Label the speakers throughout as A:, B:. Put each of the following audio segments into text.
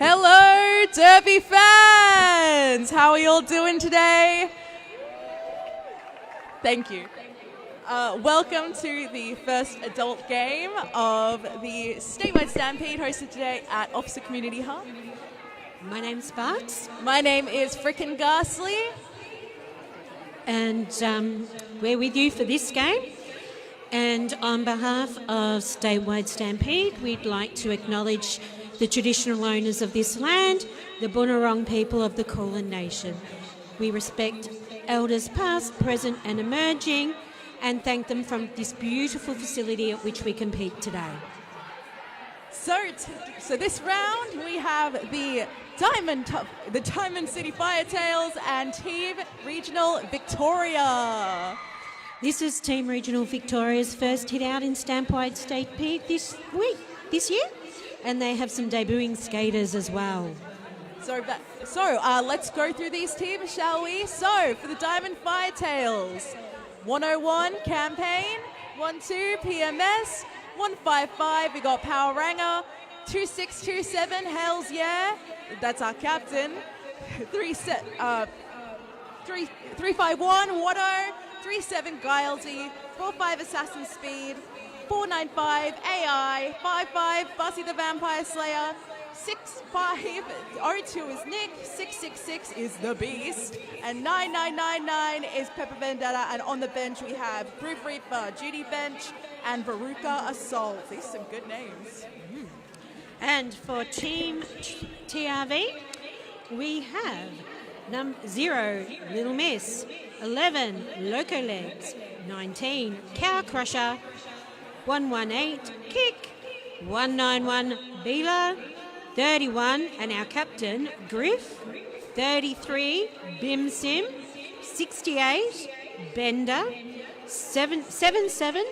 A: Hello, Derby fans! How are you all doing today? Thank you. Welcome to the first adult game of the statewide stampede hosted today at Officer Community Hub.
B: My name's Sparks.
A: My name is Frickin' Ghastly.
B: And we're with you for this game. And on behalf of Statewide Stampede, we'd like to acknowledge the traditional owners of this land, the Bunurong people of the Kulin Nation. We respect elders past, present and emerging, and thank them from this beautiful facility at which we compete today.
A: So this round we have the Diamond City Firetails and Team Regional Victoria.
B: This is Team Regional Victoria's first hit out in Stampede Stampede this year, and they have some debuting skaters as well.
A: So let's go through these teams, shall we? So for the Diamond Firetails, 101 Campaign, 12 PMS, 155 we got Power Ranger, 2627 Hells Yeah, that's our captain, 351 Watto, 37 Guilesy, 45 Assassin Speed, 495 AI, 55 Bussy the Vampire Slayer, 6502 is Nick, 666 is The Beast, and 9999 is Pepper Vendetta, and on the bench we have Groove Reaper, Judy Bench, and Veruca Assault. These are some good names.
B: And for Team TRV, we have 0, Little Miss, 11, Loco Legs, 19, Cow Crusher, 118, Kick, 191, Beela, 31, and our captain, Griff, 33, Bim Sim, 68, Bender, 77,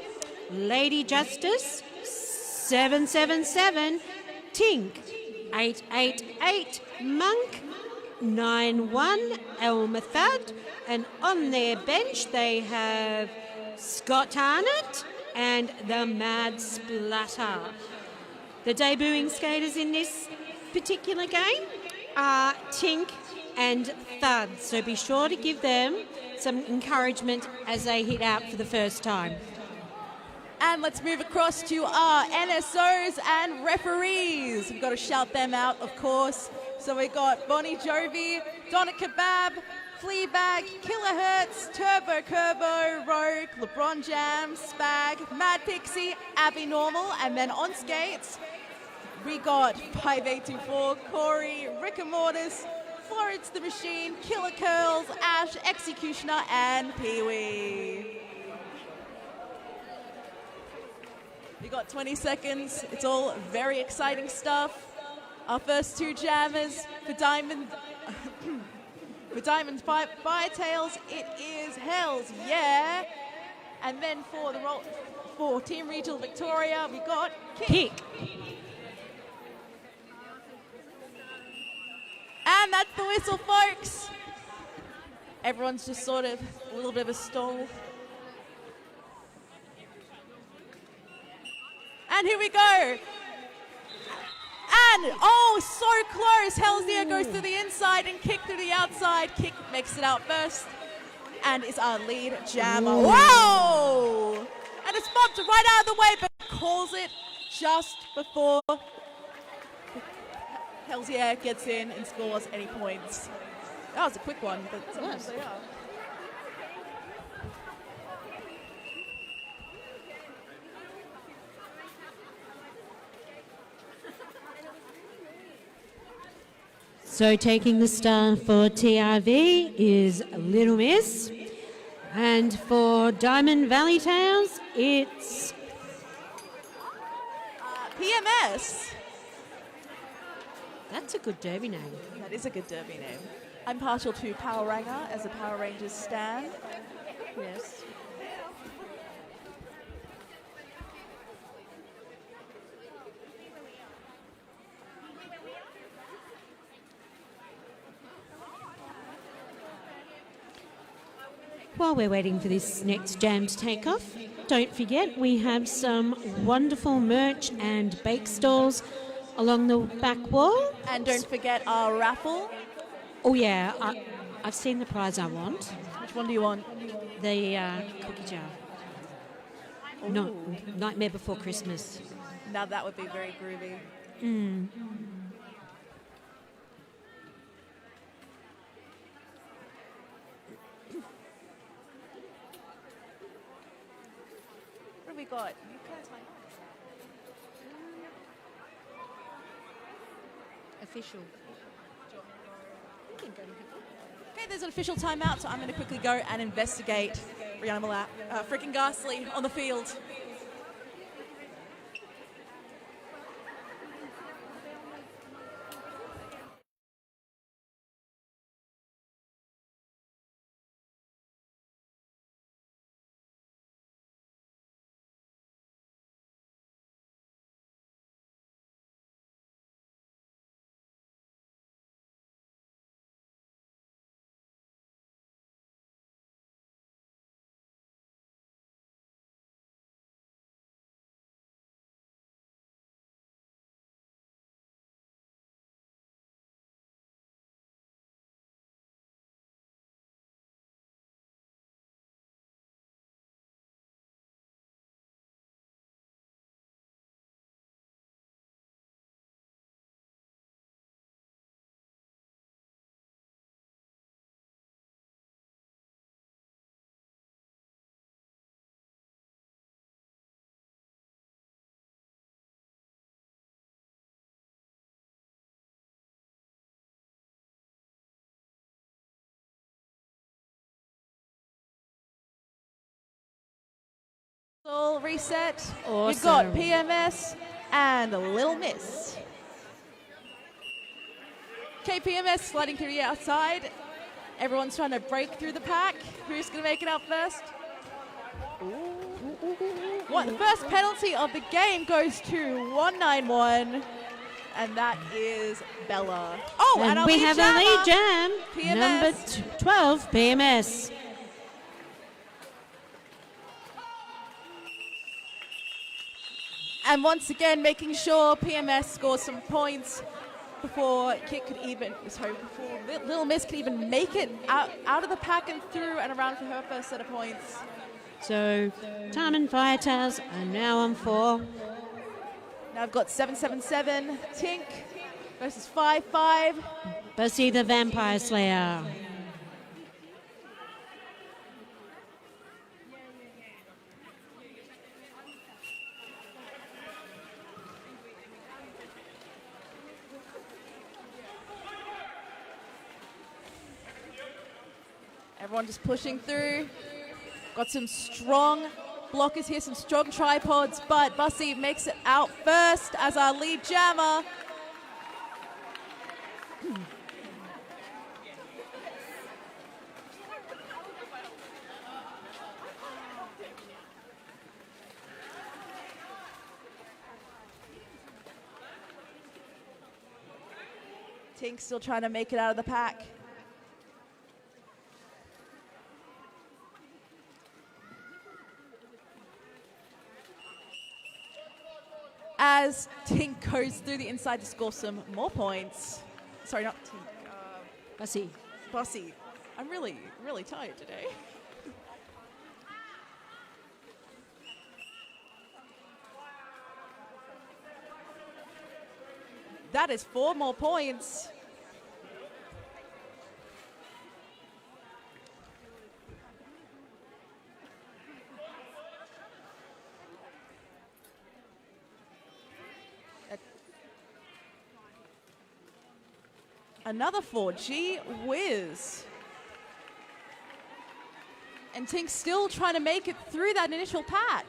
B: Lady Justice, 777, Tink, 888, Monk, 91, El Mathad, and on their bench they have Scott Arnott and the Mad Splatter. The debuting skaters in this particular game are Tink and Thud, so be sure to give them some encouragement as they hit out for the first time.
A: And let's move across to our NSOs and referees. We've got to shout them out, of course. So we got Bonnie Jovi, Donna Kebab, Fleabag, Kilohertz, Turbo Kerbo, Rogue, LeBron Jam, Spag, Mad Pixie, Abby Normal, and then on skates, we got 5824, Corey, Rick Mortis, Florence the Machine, Killer Curls, Ash, Executioner, and Pee-wee. We got 20 seconds. It's all very exciting stuff. Our first two jammers for Diamond Firetails, it is Hells Yeah. And then for Team Regional Victoria, we got Kick. And that's the whistle, folks. Everyone's just sort of a little bit of a stall. And here we go. And, oh, so close. Hells Yeah goes through the inside and Kick through the outside. Kick makes it out first and is our lead jammer.
B: Ooh.
A: Whoa! And it's bumped right out of the way, but calls it just before Hells Yeah gets in and scores any points. That was a quick one, but sometimes they are.
B: So taking the star for TRV is Little Miss, and for Diamond Valley Tales, it's
A: PMS.
B: That's a good derby name.
A: That is a good derby name. I'm partial to Power Ranger as a Power Rangers stan. Yes.
B: While we're waiting for this next jam to take off, don't forget we have some wonderful merch and bake stalls along the back wall.
A: And don't forget our raffle.
B: Oh, yeah, I've seen the prize I want.
A: Which one do you want?
B: The cookie jar. No, Nightmare Before Christmas.
A: Now that would be very groovy. What have we got?
B: Official.
A: Okay, there's an official timeout, so I'm going to quickly go and investigate Rihanna Malap, freaking Ghastly on the field. All reset.
B: Awesome.
A: We've got PMS and Little Miss. Okay, PMS sliding through the outside. Everyone's trying to break through the pack. Who's going to make it out first? What? The first penalty of the game goes to 191, and that is Bella. Oh, and our
B: we
A: lead
B: have
A: jammer,
B: a lead jam.
A: PMS.
B: Number 12, PMS.
A: And once again, making sure PMS scores some points before Kit could even, sorry, before Little Miss could even make it out of the pack and through and around for her first set of points.
B: So, Time and Firetails are now on 4.
A: Now I've got 777 Tink versus 5-5.
B: Bussy the Vampire Slayer.
A: Everyone just pushing through. Got some strong blockers here, some strong tripods, but Bussy makes it out first as our lead jammer. Tink still trying to make it out of the pack. As Tink goes through the inside to score some more points. Sorry, not Tink.
B: Bussy.
A: Bussy. I'm really, really tired today. That is 4 more points. Another 4. Gee whiz. And Tink's still trying to make it through that initial pack.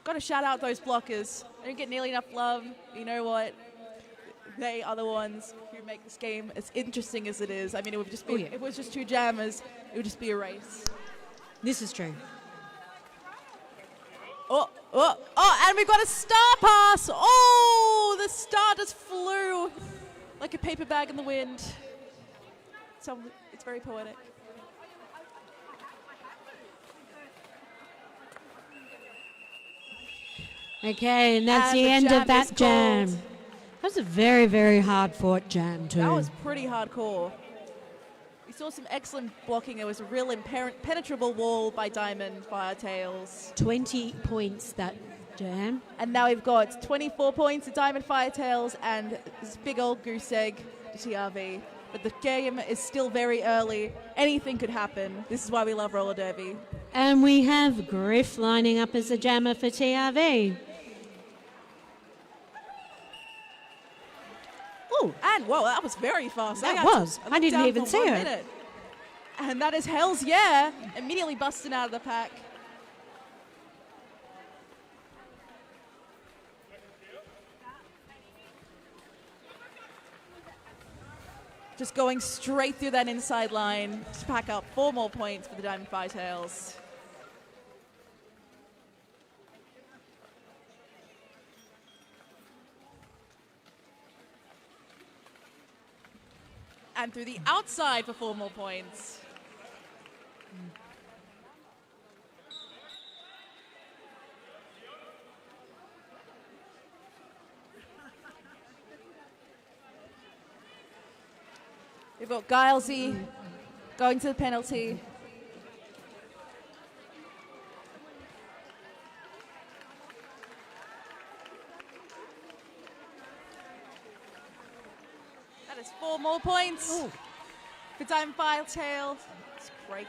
A: Got to shout out those blockers. They don't get nearly enough love. You know what? They are the ones who make this game as interesting as it is. I mean, it would just be, if it was just 2 jammers, it would just be a race.
B: This is true.
A: And we've got a star pass. Oh, the star just flew like a paper bag in the wind. So it's very poetic.
B: Okay, and that's
A: And
B: the
A: the
B: end
A: jam
B: of that
A: is
B: jam.
A: called.
B: That was a very, very hard-fought jam, too.
A: That was pretty hardcore. We saw some excellent blocking. There was a real impenetrable wall by Diamond Firetails.
B: 20 points, that jam.
A: And now we've got 24 points to Diamond Firetails and this big old goose egg to TRV. But the game is still very early. Anything could happen. This is why we love roller derby.
B: And we have Griff lining up as a jammer for TRV.
A: Oh, and whoa, that was very fast.
B: That
A: got
B: was.
A: to
B: I didn't
A: down
B: even
A: for
B: see
A: 1
B: her.
A: minute. And that is Hell's Yeah, immediately busting out of the pack. Just going straight through that inside line to pack up 4 more points for the Diamond Firetails. And through the outside for 4 more points. We've got Gilesy going to the penalty. That is 4 more points for Diamond Firetails. It's cray.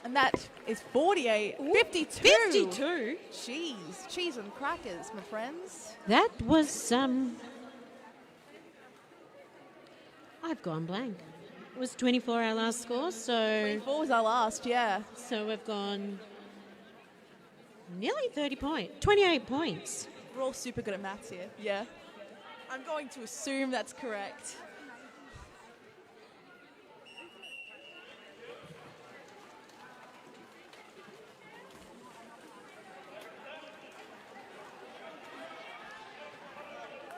A: And that is 48, 52.
B: 52?
A: Cheese and crackers, my friends.
B: That was, I've gone blank. It was 24 our last score, so...
A: 24 was our last, yeah.
B: So we've gone nearly 30 points. 28 points.
A: We're all super good at maths here, yeah. I'm going to assume that's correct.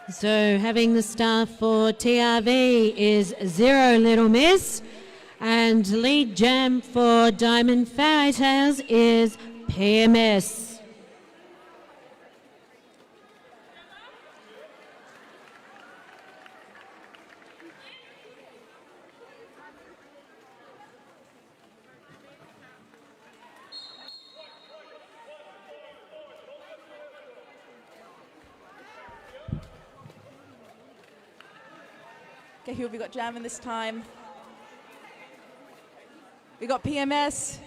B: So having the star for TRV is Zero Little Miss, and lead jam for Diamond Firetails is PMS.
A: Okay, who have we got jamming this time? We got PMS,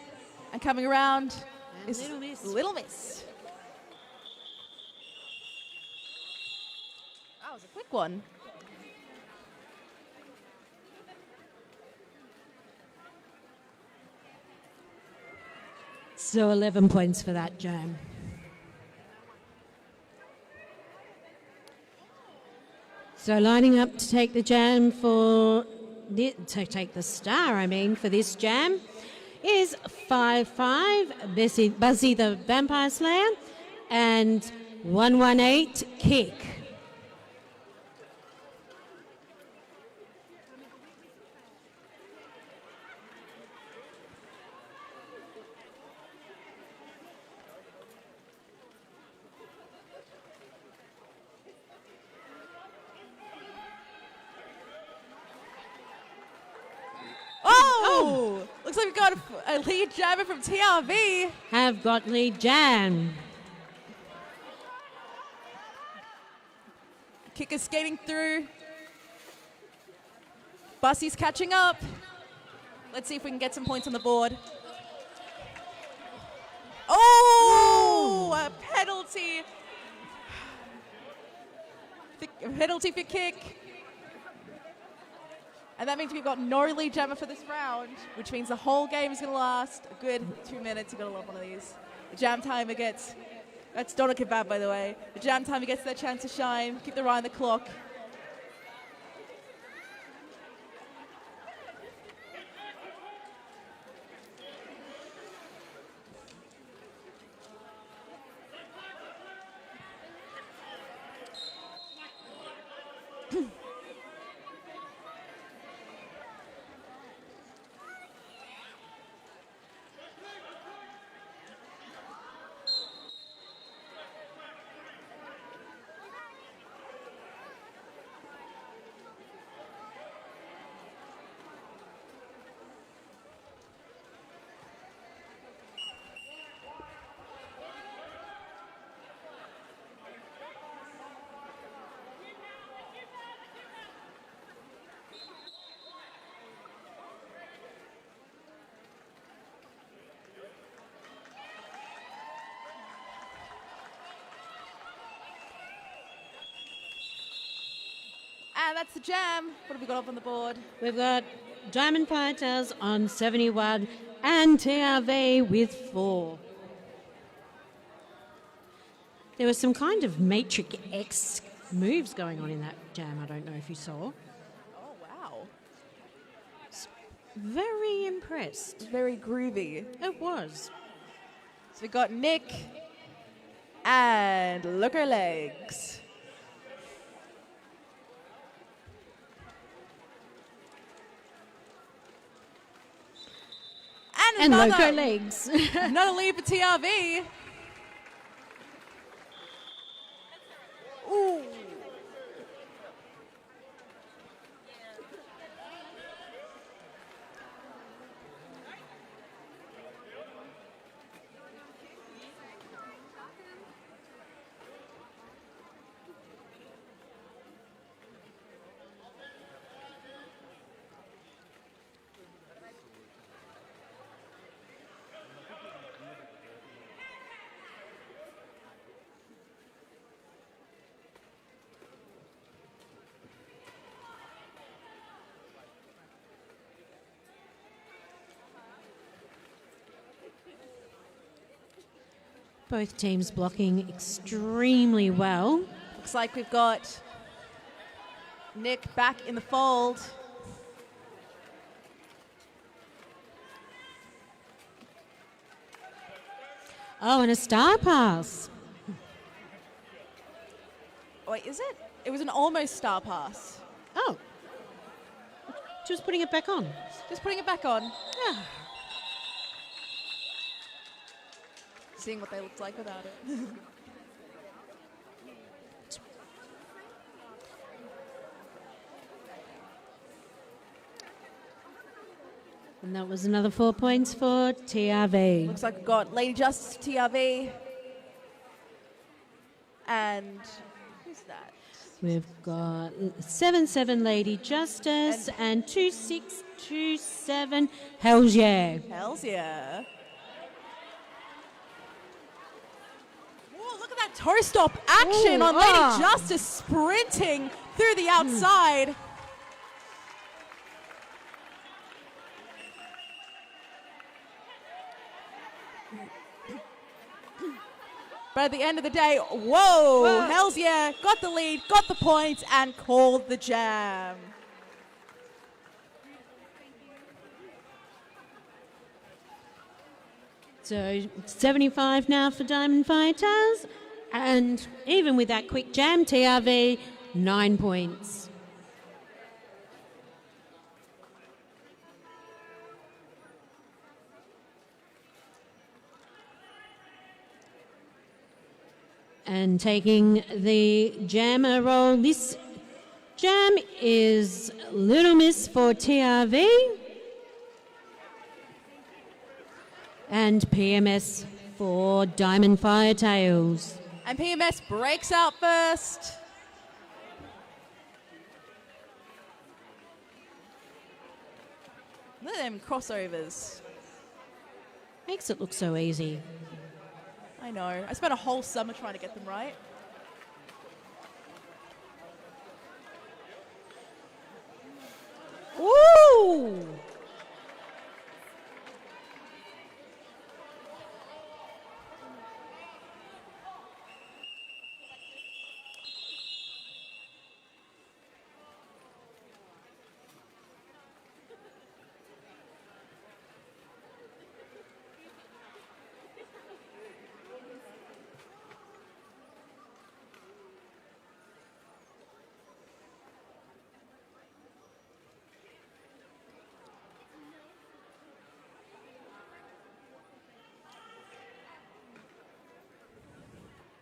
A: and coming around
B: And
A: is
B: Little Miss.
A: Little Miss. That was a quick one.
B: So 11 points for that jam. So lining up to take the jam for to take the star, for this jam is 5-5 Buzzy the Vampire Slayer and 118 Kick.
A: Oh! Looks like we've got a lead jammer from TRV.
B: Have got lead jam.
A: Kicker skating through. Bussy's catching up. Let's see if we can get some points on the board. Oh! A penalty penalty for kick. And that means we've got no lead jammer for this round, which means the whole game is going to last a good 2 minutes. You've got to love one of these. The jam timer gets, that's Donna Kebab, by the way. The jam timer gets their chance to shine. Keep their eye on the clock. And that's the jam. What have we got up on the board?
B: We've got Diamond Fighters on 71 and TRV with 4. There was some kind of Matrix X moves going on in that jam. I don't know if you saw.
A: Oh, wow.
B: Very impressed.
A: Very groovy.
B: It was.
A: So we got Nick and Looker Legs.
B: And Loco Legs.
A: Another lead for TRV. Ooh.
B: Both teams blocking extremely well.
A: Looks like we've got Nick back in the fold.
B: Oh, and a star pass.
A: Wait, is it? It was an almost star pass.
B: Oh. She was putting it back on.
A: Just putting it back on.
B: Yeah.
A: Seeing what they looked like without it.
B: And that was another 4 points for TRV.
A: Looks like we've got Lady Justice TRV. And who's that?
B: We've got 7-7 Lady Justice and 2-6-2-7 Hells Yeah.
A: Hells yeah. Whoa, look at that toe stop action on Lady Justice sprinting through the outside. But at the end of the day, whoa, Hells yeah, got the lead, got the points, and called the jam.
B: So 75 now for Diamond Fighters. And even with that quick jam, TRV, 9 points. And taking the jammer role, this jam is Little Miss for TRV and PMS for Diamond Firetails.
A: And PMS breaks out first. Look at them crossovers.
B: Makes it look so easy.
A: I know. I spent a whole summer trying to get them right.
B: Oh!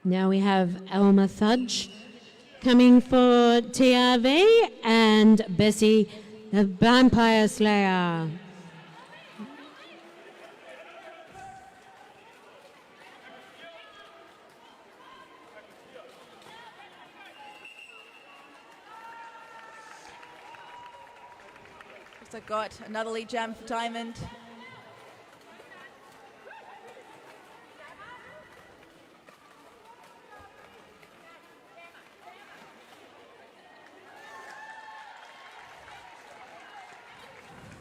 B: Now we have Elma Thudge coming for TRV and Bessie, the Vampire Slayer.
A: So got another lead jam for Diamond.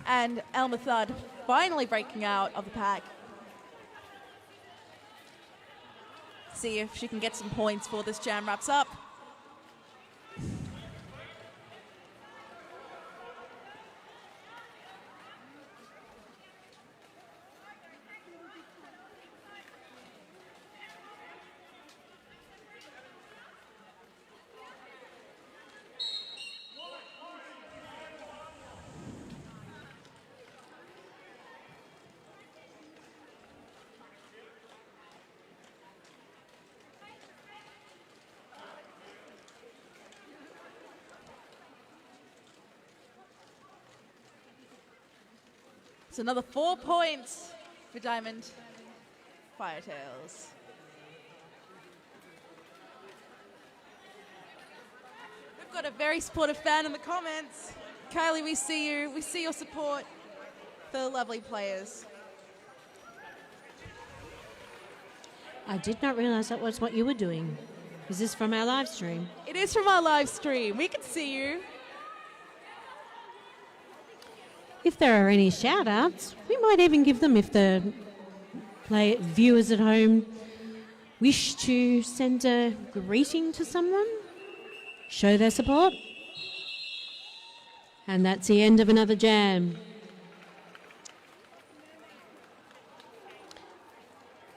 A: And Elma Thud finally breaking out of the pack. See if she can get some points before this jam wraps up. It's another 4 points for Diamond Firetails. We've got a very supportive fan in the comments. Kylie, we see you. We see your support for the lovely players.
B: I did not realize that was what you were doing. Is this from our live stream?
A: It is from our live stream. We can see you.
B: If there are any shout-outs, we might even give them if the viewers at home wish to send a greeting to someone, show their support. And that's the end of another jam.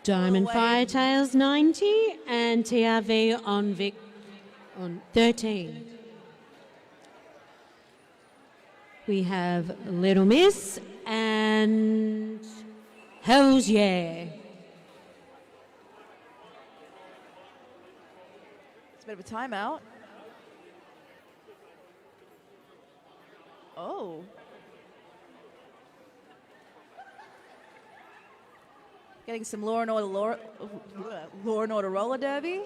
B: Diamond Firetails 90 and TRV on Vic on 13. We have Little Miss and Hells Yeah.
A: It's a bit of a timeout. Oh. Getting some Law and Order roller derby.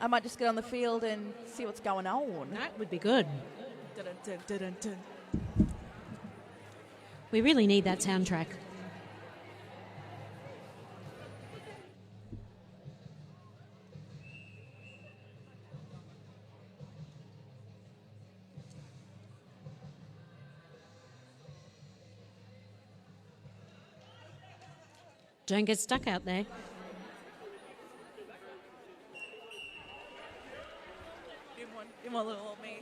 A: I might just get on the field and see what's going on.
B: That would be good.
A: Dun, dun, dun, dun, dun.
B: We really need that soundtrack. Don't get stuck out there.
A: In one little old me.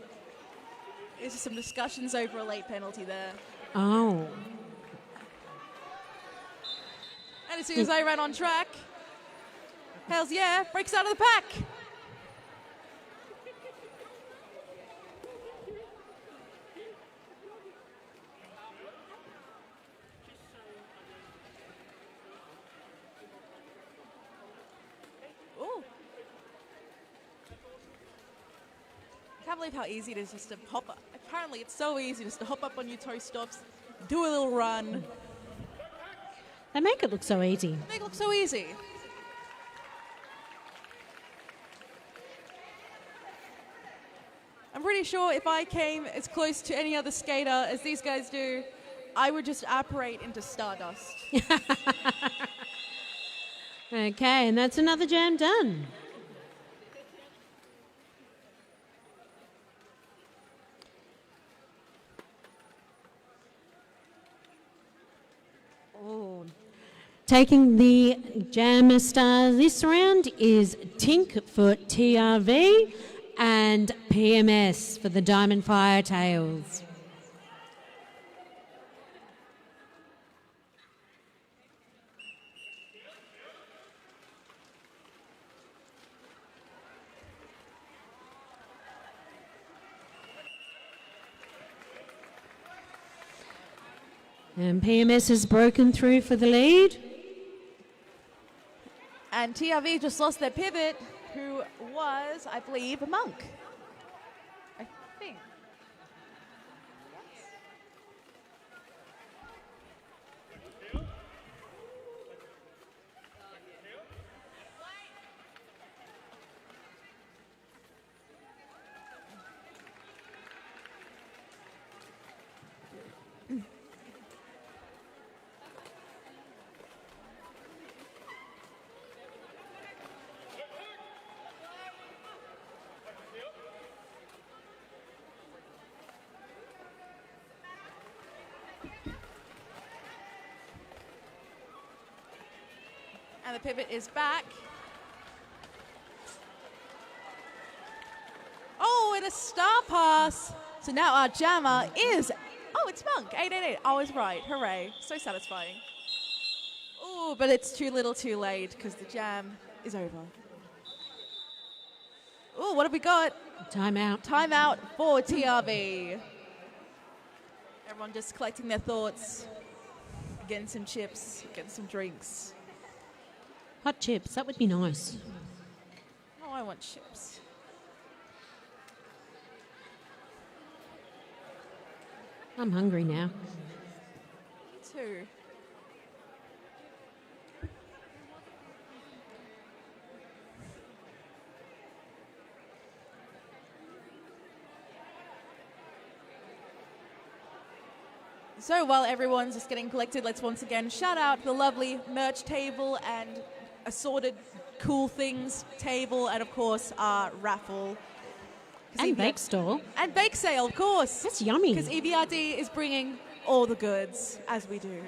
A: There's just some discussions over a late penalty there.
B: Oh.
A: And as soon as I ran on track, Hells Yeah breaks out of the pack. Ooh. I can't believe how easy it is just to hop up. Apparently it's so easy just to hop up on your toe stops, do a little run.
B: They make it look so easy.
A: Make it look so easy. I'm pretty sure if I came as close to any other skater as these guys do, I would just apparate into stardust.
B: Okay, and that's another jam done. Oh. Taking the Jammer Star this round is Tink for TRV and PMS for the Diamond Fire Tails. And PMS has broken through for the lead.
A: And TRV just lost their pivot, who was, I believe, a monk. I think. And the pivot is back. Oh, and a star pass. So now our jammer is, oh, it's Monk, 888. I was right, hooray. So satisfying. Oh, but it's too little too late because the jam is over. Oh, what have we got?
B: Timeout.
A: Timeout for TRV. Everyone just collecting their thoughts, getting some chips, getting some drinks.
B: Hot chips, that would be nice.
A: Oh, I want chips.
B: I'm hungry now.
A: Me too. So while everyone's just getting collected, let's once again shout out the lovely merch table and assorted cool things table, and of course our raffle.
B: And bake stall.
A: And bake sale, of course.
B: That's yummy.
A: Because EBRD is bringing all the goods, as we do.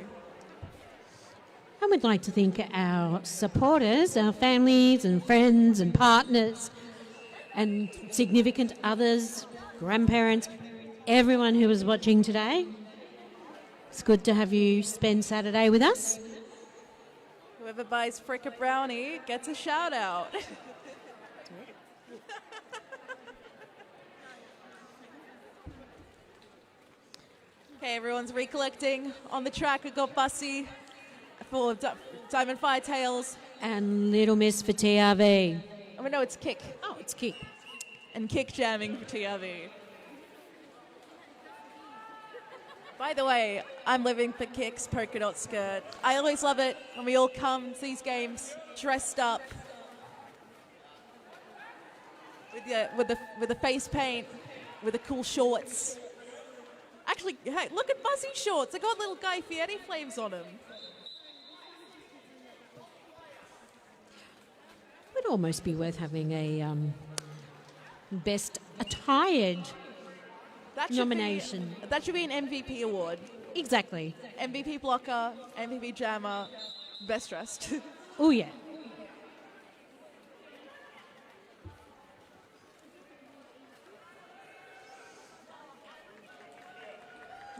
B: And we'd like to thank our supporters, our families and friends and partners and significant others, grandparents, everyone who was watching today. It's good to have you spend Saturday with us.
A: Whoever buys Frick a brownie gets a shout out. Okay, everyone's recollecting. On the track, we've got Bussy for Diamond Fire Tails.
B: And Little Miss for TRV.
A: Oh, no, it's Kick.
B: Oh, it's Kick.
A: And Kick jamming for TRV. By the way, I'm living for Kick's polka dot skirt. I always love it when we all come to these games dressed up with the face paint, with the cool shorts. Actually, hey, look at Buzzy's shorts. They got little Guy Fieri flames on them.
B: Would almost be worth having a best attired nomination.
A: That should be an MVP award.
B: Exactly.
A: MVP blocker, MVP jammer, best dressed.
B: Oh, yeah.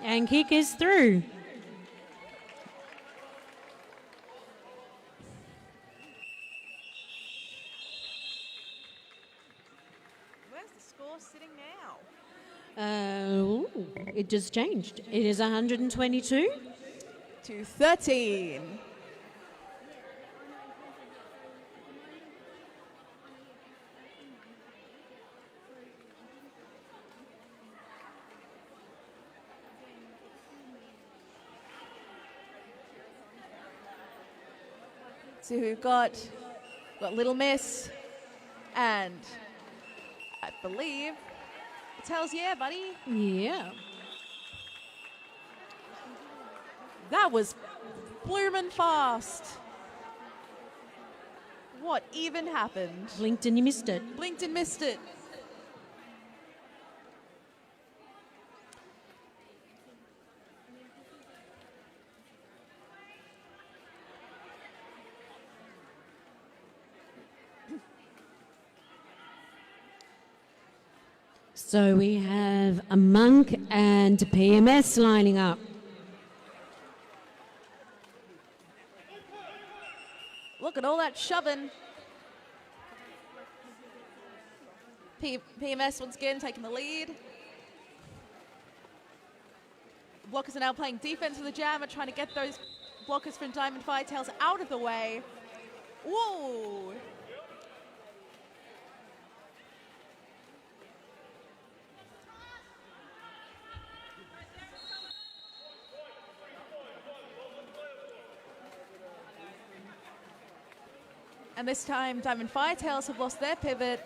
B: And Kick is through.
A: Where's the score sitting now?
B: It just changed. It is 122
A: to 13. So we've got Little Miss, and I believe Tails, yeah, buddy.
B: Yeah.
A: That was bloomin' fast. What even happened?
B: Blinked and you missed it.
A: Blinked and missed it.
B: So we have a Monk and a PMS lining up.
A: Look at all that shoving. PMS once again taking the lead. Blockers are now playing defense with the jammer, trying to get those blockers from Diamond Firetails out of the way. Whoa! And this time, Diamond Firetails have lost their pivot.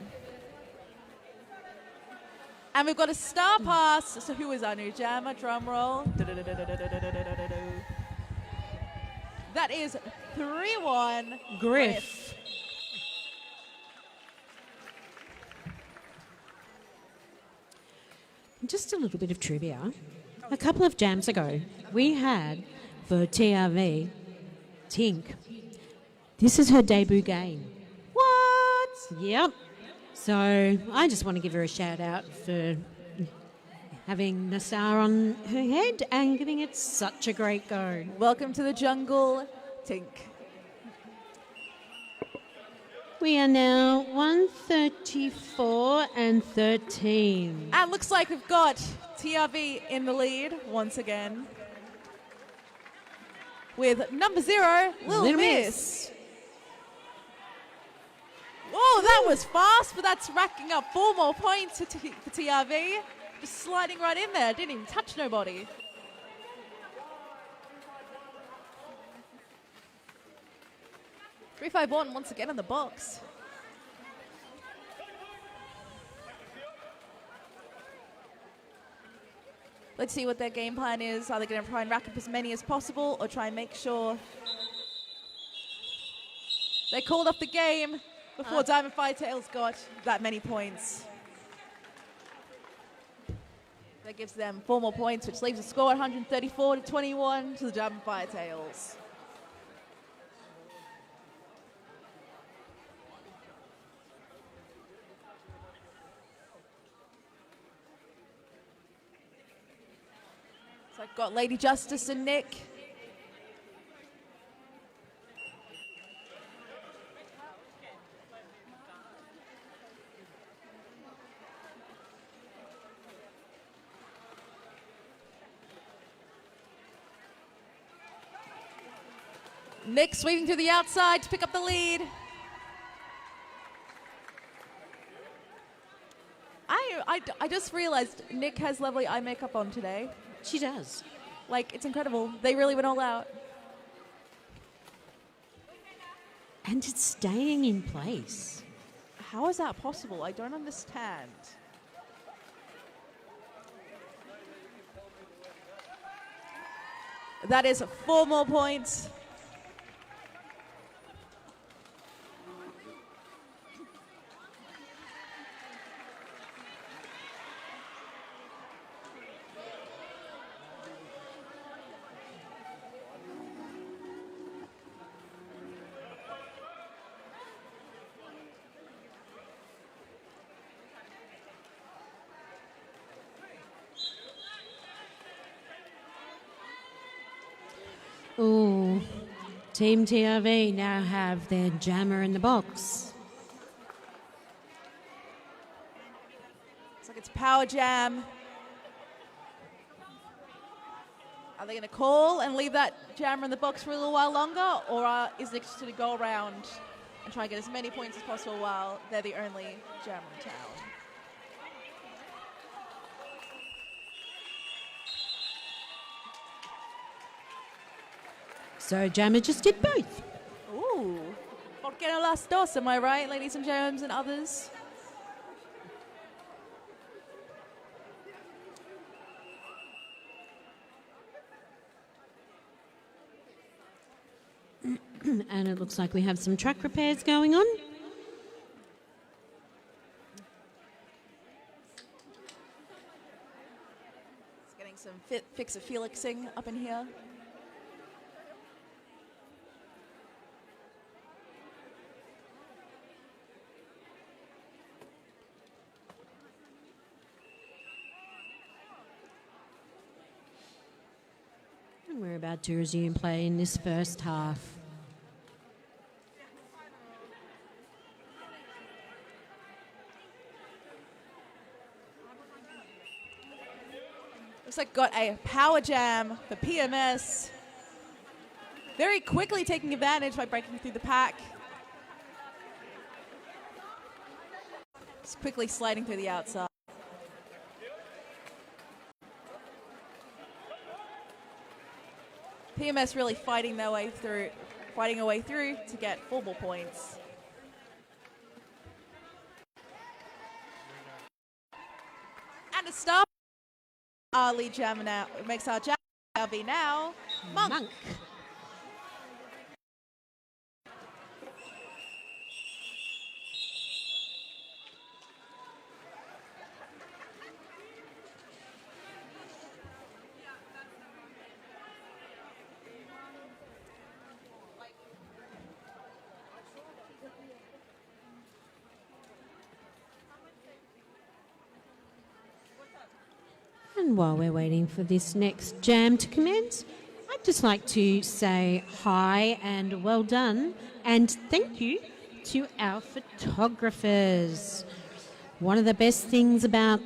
A: And we've got a star pass. So who is our new jammer? Drum roll. That is 3-1
B: Griff. Just a little bit of trivia. A couple of jams ago, we had for TRV, Tink. This is her debut game.
A: What?
B: Yep. So I just want to give her a shout out for having Nassar on her head and giving it such a great go.
A: Welcome to the jungle, Tink.
B: We are now 134 and 13.
A: And looks like we've got TRV in the lead once again. With number 0, Little Miss. Oh, that was fast, but that's racking up 4 more points for TRV. Just sliding right in there, didn't even touch nobody. .351 once again in the box. Let's see what their game plan is. Are they going to try and rack up as many as possible or try and make sure they called off the game before Diamond Firetails got that many points? That gives them 4 more points, which leaves the score at 134-21 to the Diamond Firetails. So I've got Lady Justice and Nick. Nick sweeping through the outside to pick up the lead. I just realized Nick has lovely eye makeup on today.
B: She does.
A: Like, it's incredible. They really went all out.
B: And it's staying in place.
A: How is that possible? I don't understand. That is 4 more points.
B: Ooh, Team TRV now have their jammer in the box.
A: Looks like it's Power Jam. Are they going to call and leave that jammer in the box for a little while longer, or is Nick just going to go around and try and get as many points as possible while they're the only jammer in town?
B: So Jammer just did both.
A: Ooh. ¿Por qué no las dos? Am I right, ladies and gentlemen and others?
B: And it looks like we have some track repairs going on.
A: It's getting some fix-a-felixing up in here.
B: We're about to resume play in this first half.
A: Looks like got a power jam for PMS. Very quickly taking advantage by breaking through the pack. Just quickly sliding through the outside. PMS really fighting a way through to get 4 more points. And a stop. Our lead jam now makes our jam be now Monk.
B: And while we're waiting for this next jam to commence, I'd just like to say hi and well done and thank you to our photographers. One of the best things about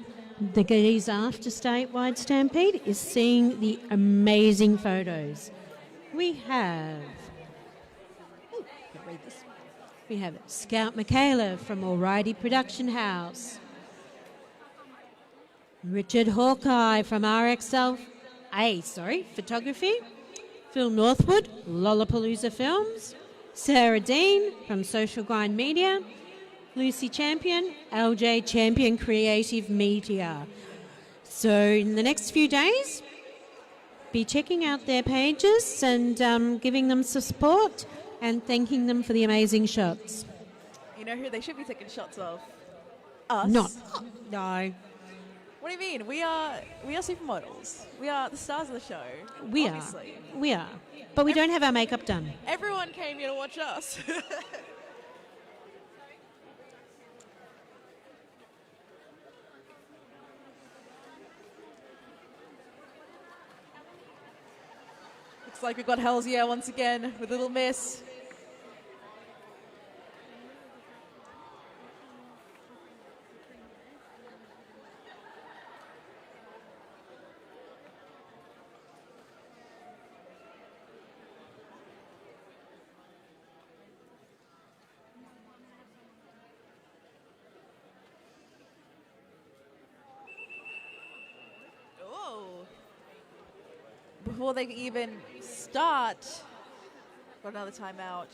B: the Geese After Statewide Stampede is seeing the amazing photos. We have Scout Michaela from Alrighty Production House, Richard Hawkeye from Photography, Phil Northwood, Lollapalooza Films, Sarah Dean from Social Grind Media, Lucy Champion, LJ Champion Creative Media. So in the next few days, be checking out their pages and giving them some support and thanking them for the amazing shots.
A: You know who they should be taking shots of? Us.
B: No.
A: What do you mean? We are supermodels. We are the stars of the show.
B: We are. But we don't have our makeup done.
A: Everyone came here to watch us. Looks like we've got Hells Yeah once again with Little Miss. Before they even start, got another timeout.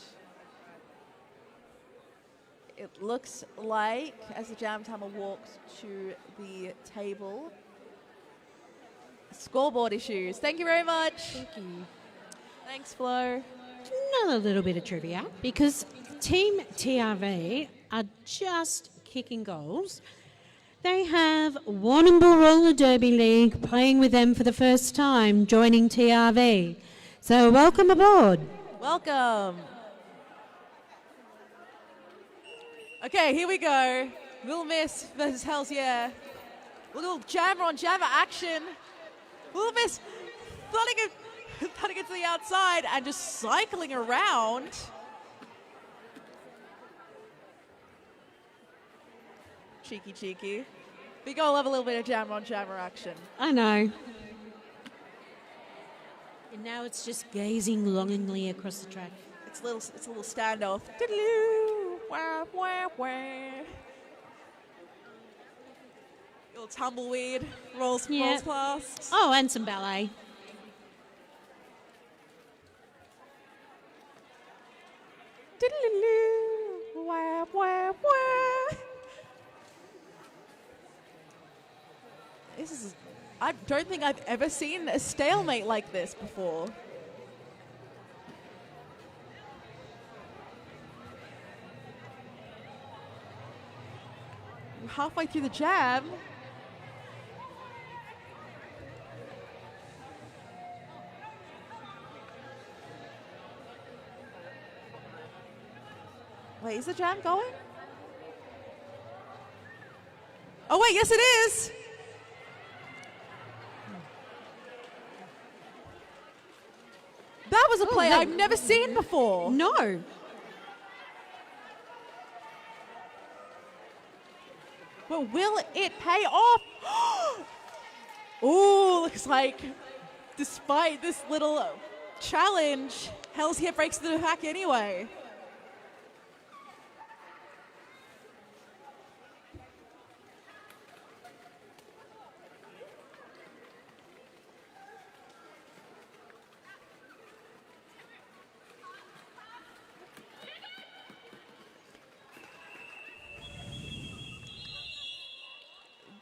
A: It looks like, as the jam timer walks to the table, scoreboard issues. Thank you very much.
B: Thank you.
A: Thanks, Flo.
B: Another little bit of trivia, because Team TRV are just kicking goals. They have Warrnambool Roller Derby League playing with them for the first time, joining TRV. So welcome aboard.
A: Welcome. Okay, here we go. Little Miss versus Hells Yeah. A little jammer on jammer action. Little Miss thunning it to the outside and just cycling around. Cheeky. We gotta love a little bit of jammer on jammer action.
B: I know. And now it's just gazing longingly across the track.
A: It's a little standoff. Diddle-oo, wah, wah, wah. Little tumbleweed, rolls past.
B: Oh, and some ballet.
A: Diddle-oo, wah, wah, wah. I don't think I've ever seen a stalemate like this before. We're halfway through the jam. Wait, is the jam going? Oh wait, yes it is! was a play I've never seen before.
B: No.
A: But will it pay off? Ooh, looks like despite this little challenge, Hell's Hit breaks through the pack anyway.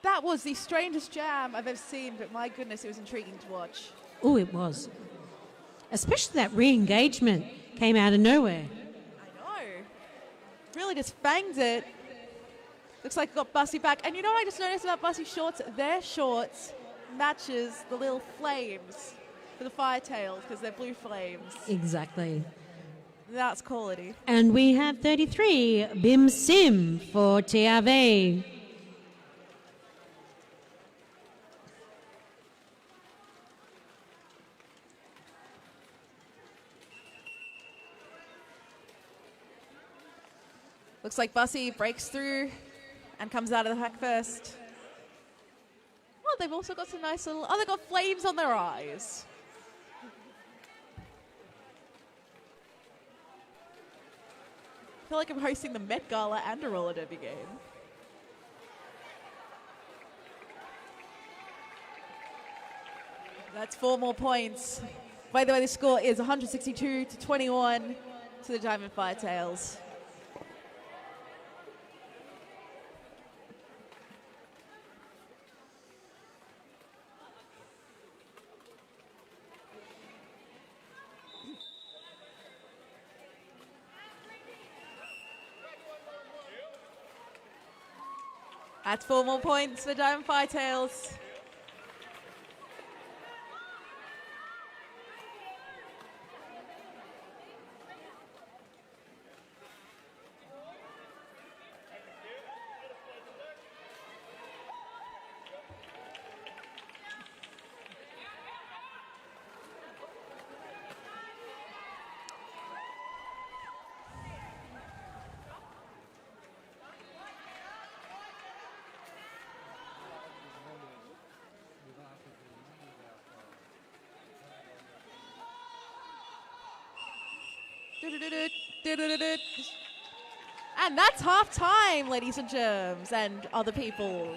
A: That was the strangest jam I've ever seen, but my goodness, it was intriguing to watch.
B: Oh, it was. Especially that re-engagement came out of nowhere.
A: I know. Really just banged it. Looks like it got Bussy back. And you know what I just noticed about Bussy's shorts? Their shorts matches the little flames for the firetails because they're blue flames.
B: Exactly.
A: That's quality.
B: And we have 33, Bim Sim for TRV.
A: Looks like Bussy breaks through and comes out of the pack first. Oh, they've also got some nice little... Oh, they've got flames on their eyes. I feel like I'm hosting the Met Gala and a roller derby game. That's 4 more points. By the way, the score is 162 to 21 to the Diamond Firetails. That's 4 more points for Diamond Firetails. And that's half time, ladies and germs, and other people.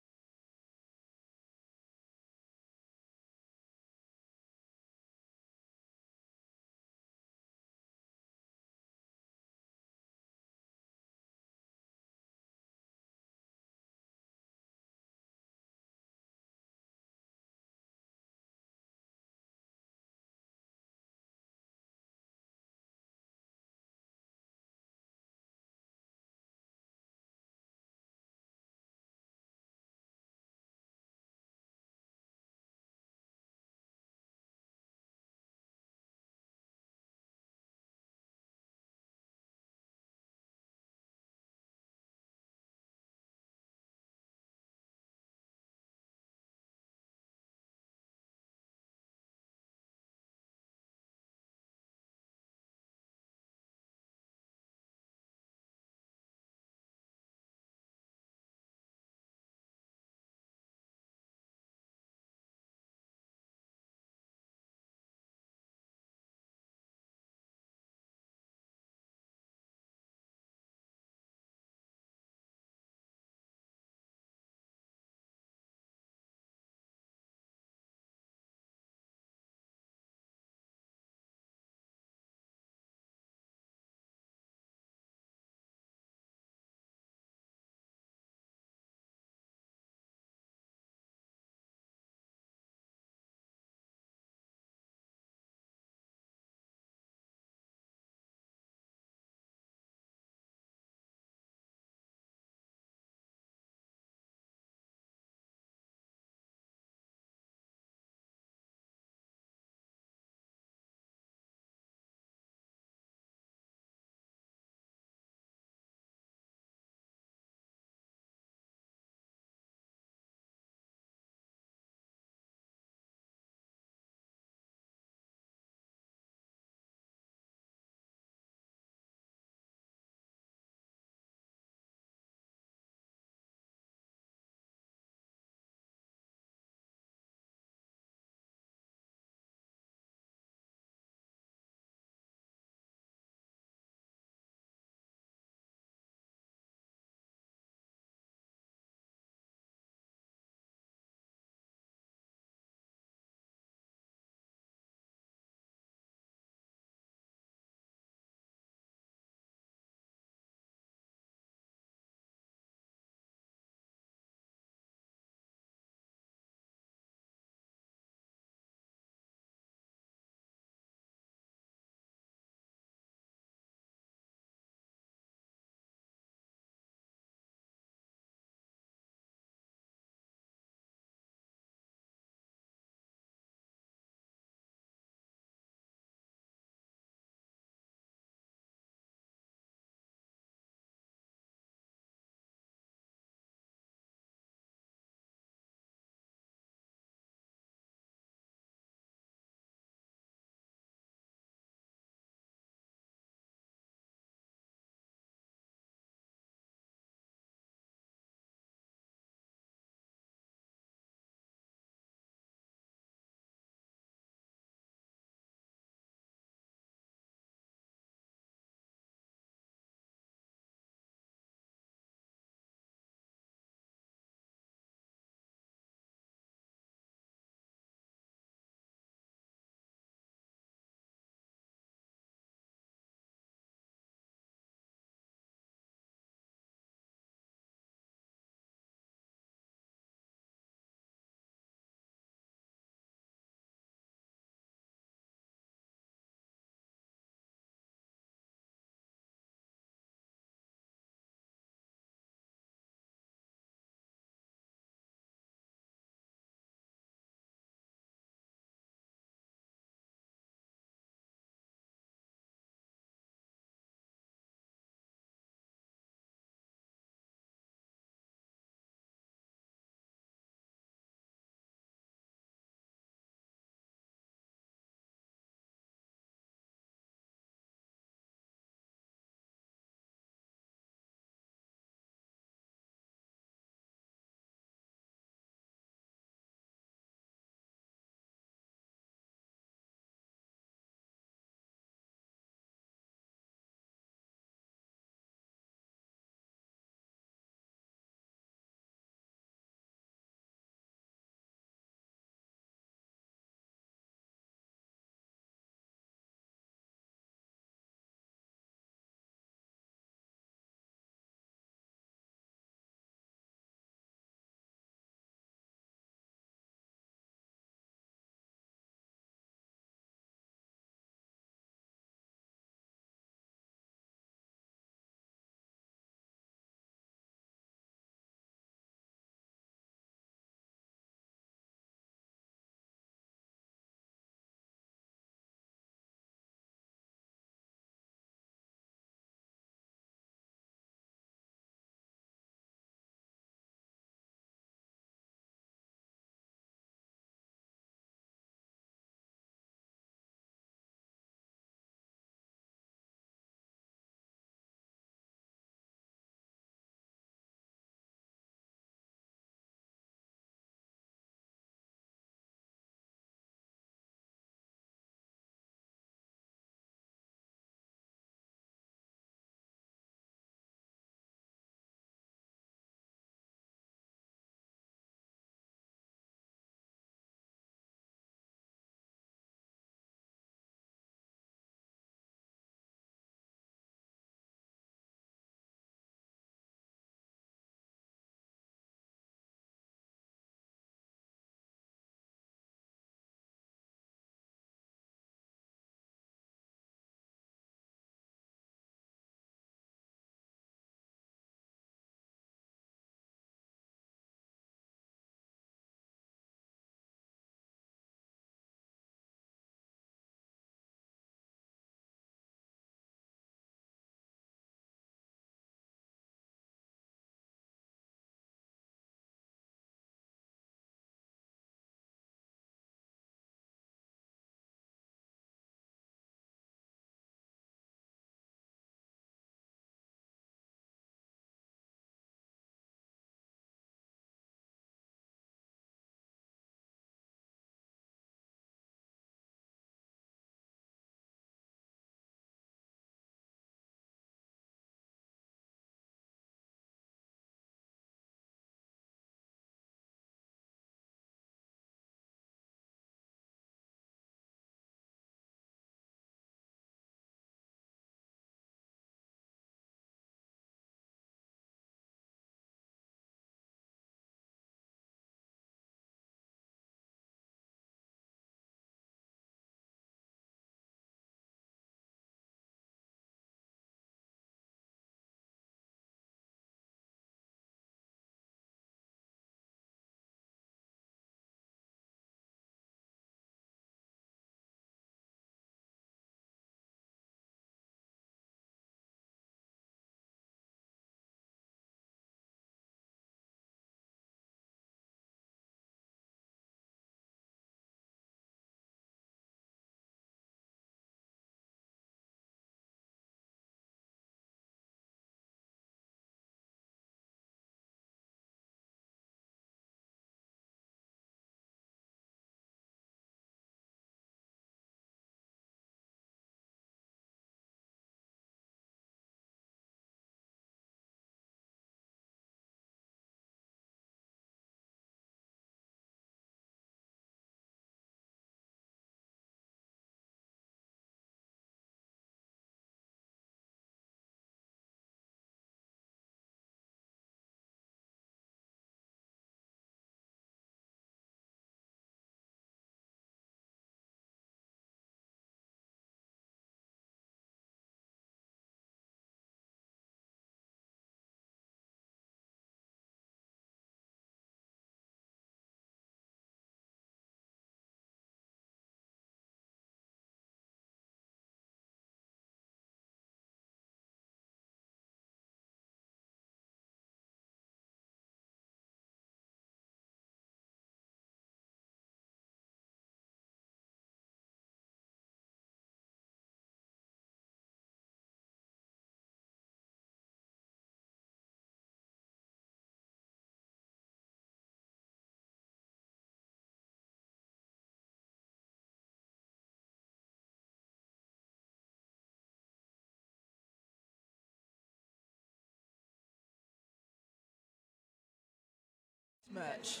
A: merch.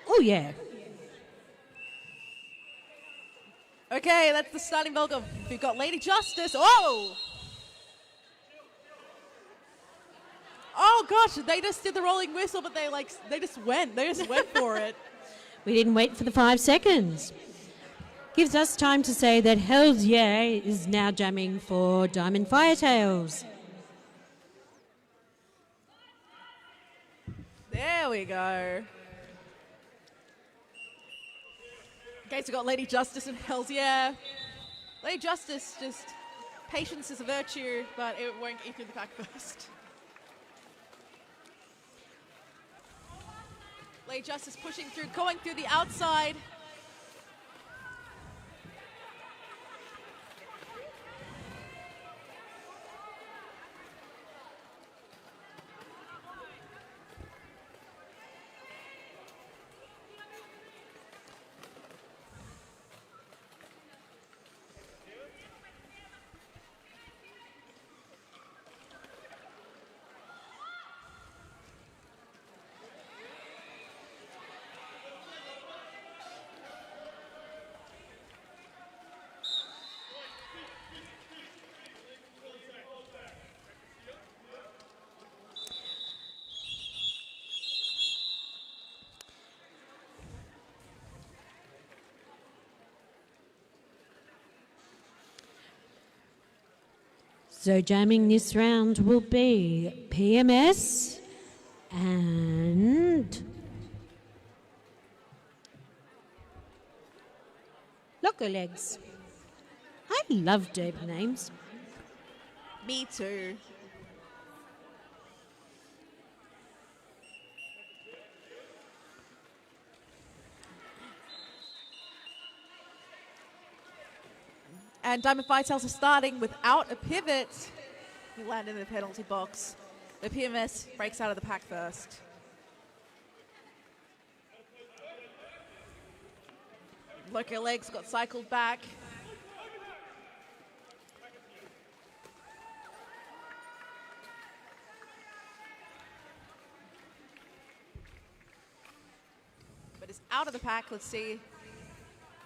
B: Oh, yeah.
A: Okay, that's the starting bulk of. We've got Lady Justice. Oh! Oh gosh, they just did the rolling whistle, but they just went for it.
B: We didn't wait for the 5 seconds. Gives us time to say that Hells Yeah is now jamming for Diamond Firetails.
A: There we go. Okay, so we got Lady Justice and Hells Yeah. Lady Justice, just patience is a virtue, but it won't get you through the pack first. Lady Justice pushing through, going through the outside.
B: So jamming this round will be PMS and Loco Legs. I love derby names.
A: Me too. And Diamond Firetails are starting without a pivot. He landed in the penalty box. The PMS breaks out of the pack first. Loco Legs got cycled back. But it's out of the pack. Let's see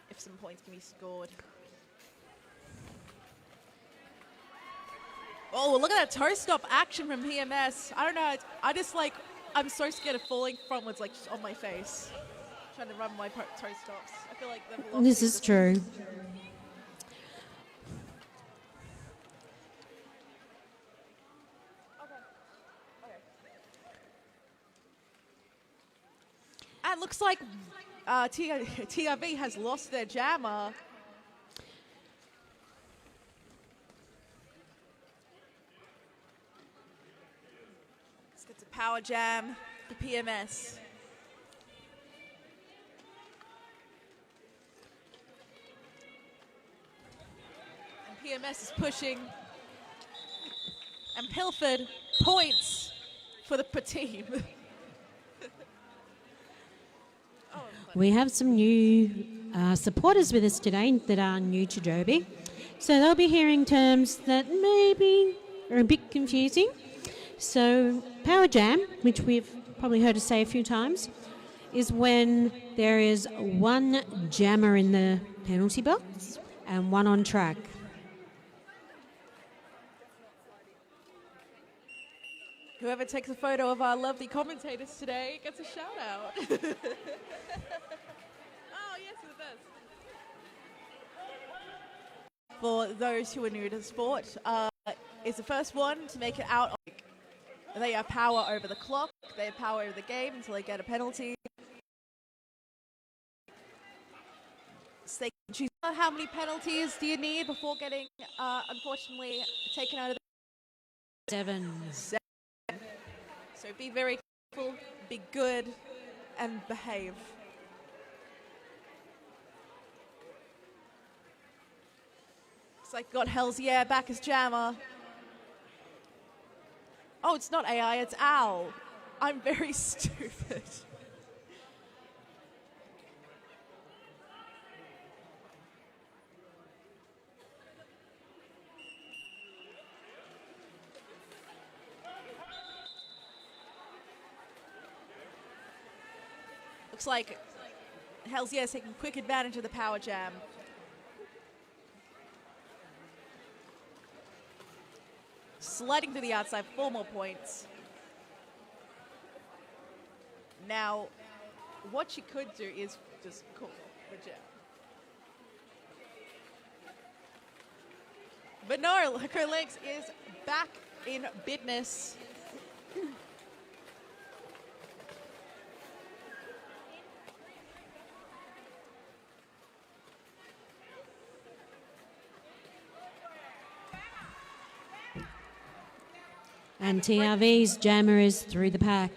A: if some points can be scored. Oh, look at that toe stop action from PMS. I don't know. I'm so scared of falling from what's just on my face. Trying to run my toe stops. I feel like the velocity
B: This is true.
A: And it looks like TRV has lost their jammer. Let's get to power jam the PMS. And PMS is pushing. And Pilford points for the team.
B: We have some new supporters with us today that are new to Derby. So they'll be hearing terms that maybe are a bit confusing. So power jam, which we've probably heard us say a few times, is when there is one jammer in the penalty box and one on track.
A: Whoever takes a photo of our lovely commentators today gets a shout out. Oh, yes, you're the best. For those who are new to the sport, is the first one to make it out. They have power over the clock, they have power over the game until they get a penalty. So they can choose how many penalties do you need before getting, unfortunately, taken out of the
B: 7.
A: So be very careful, be good, and behave. Looks like got Hells Yeah back as jammer. Oh, it's not AI, it's Owl. I'm very stupid. Looks like Hells Yes taking quick advantage of the power jam. Sliding to the outside, 4 more points. Now, what she could do is just call the jam. But no, her legs is back in business.
B: And TRV's jammer is through the pack.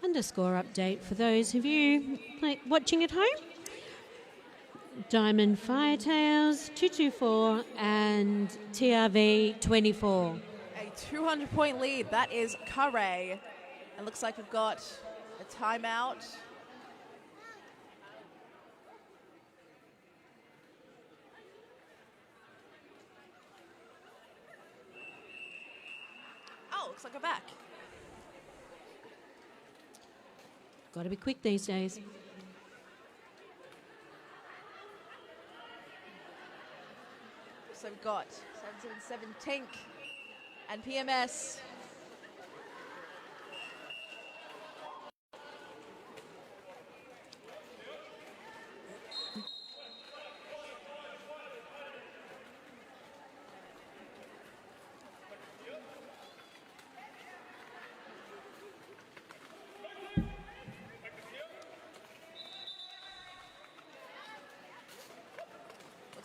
B: Underscore update for those of you watching at home. Diamond Firetails 224 and TRV 24.
A: A 200-point lead. That is Carre. It looks like we've got a timeout. Oh, looks like we're back.
B: Got to be quick these days.
A: So we've got 777 Tink and PMS.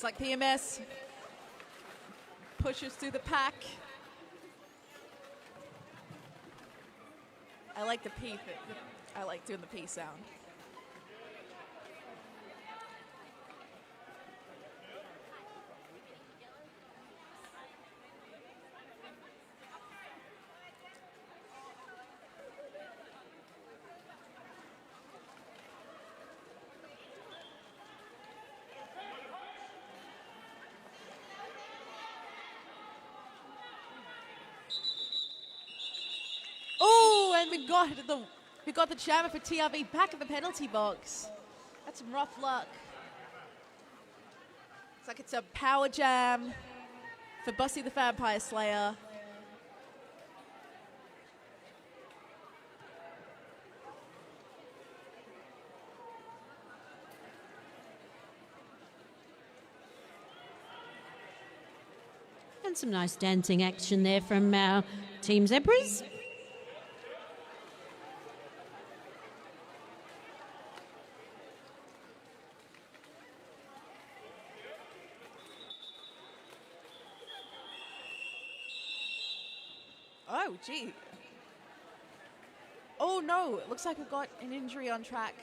A: Looks like PMS pushes through the pack. I like the P. I like doing the P sound. Oh, and we got the jammer for TRV back in the penalty box. That's some rough luck. Looks like it's a power jam for Bussy the Vampire Slayer.
B: And some nice dancing action there from our Team Zebras.
A: Oh, gee. Oh, no. It looks like we've got an injury on track.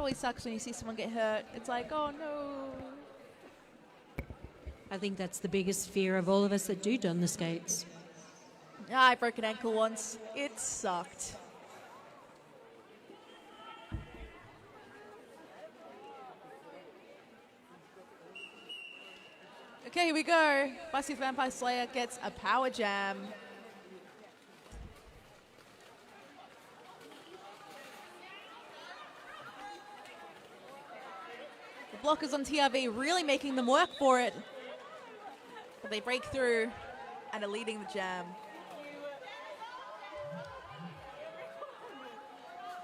A: always sucks when you see someone get hurt. It's like, oh no.
B: I think that's the biggest fear of all of us that do don the skates.
A: I broke an ankle once. It sucked. Okay, here we go. Bussy the Vampire Slayer gets a power jam. The blockers on TRV really making them work for it. But they break through and are leading the jam.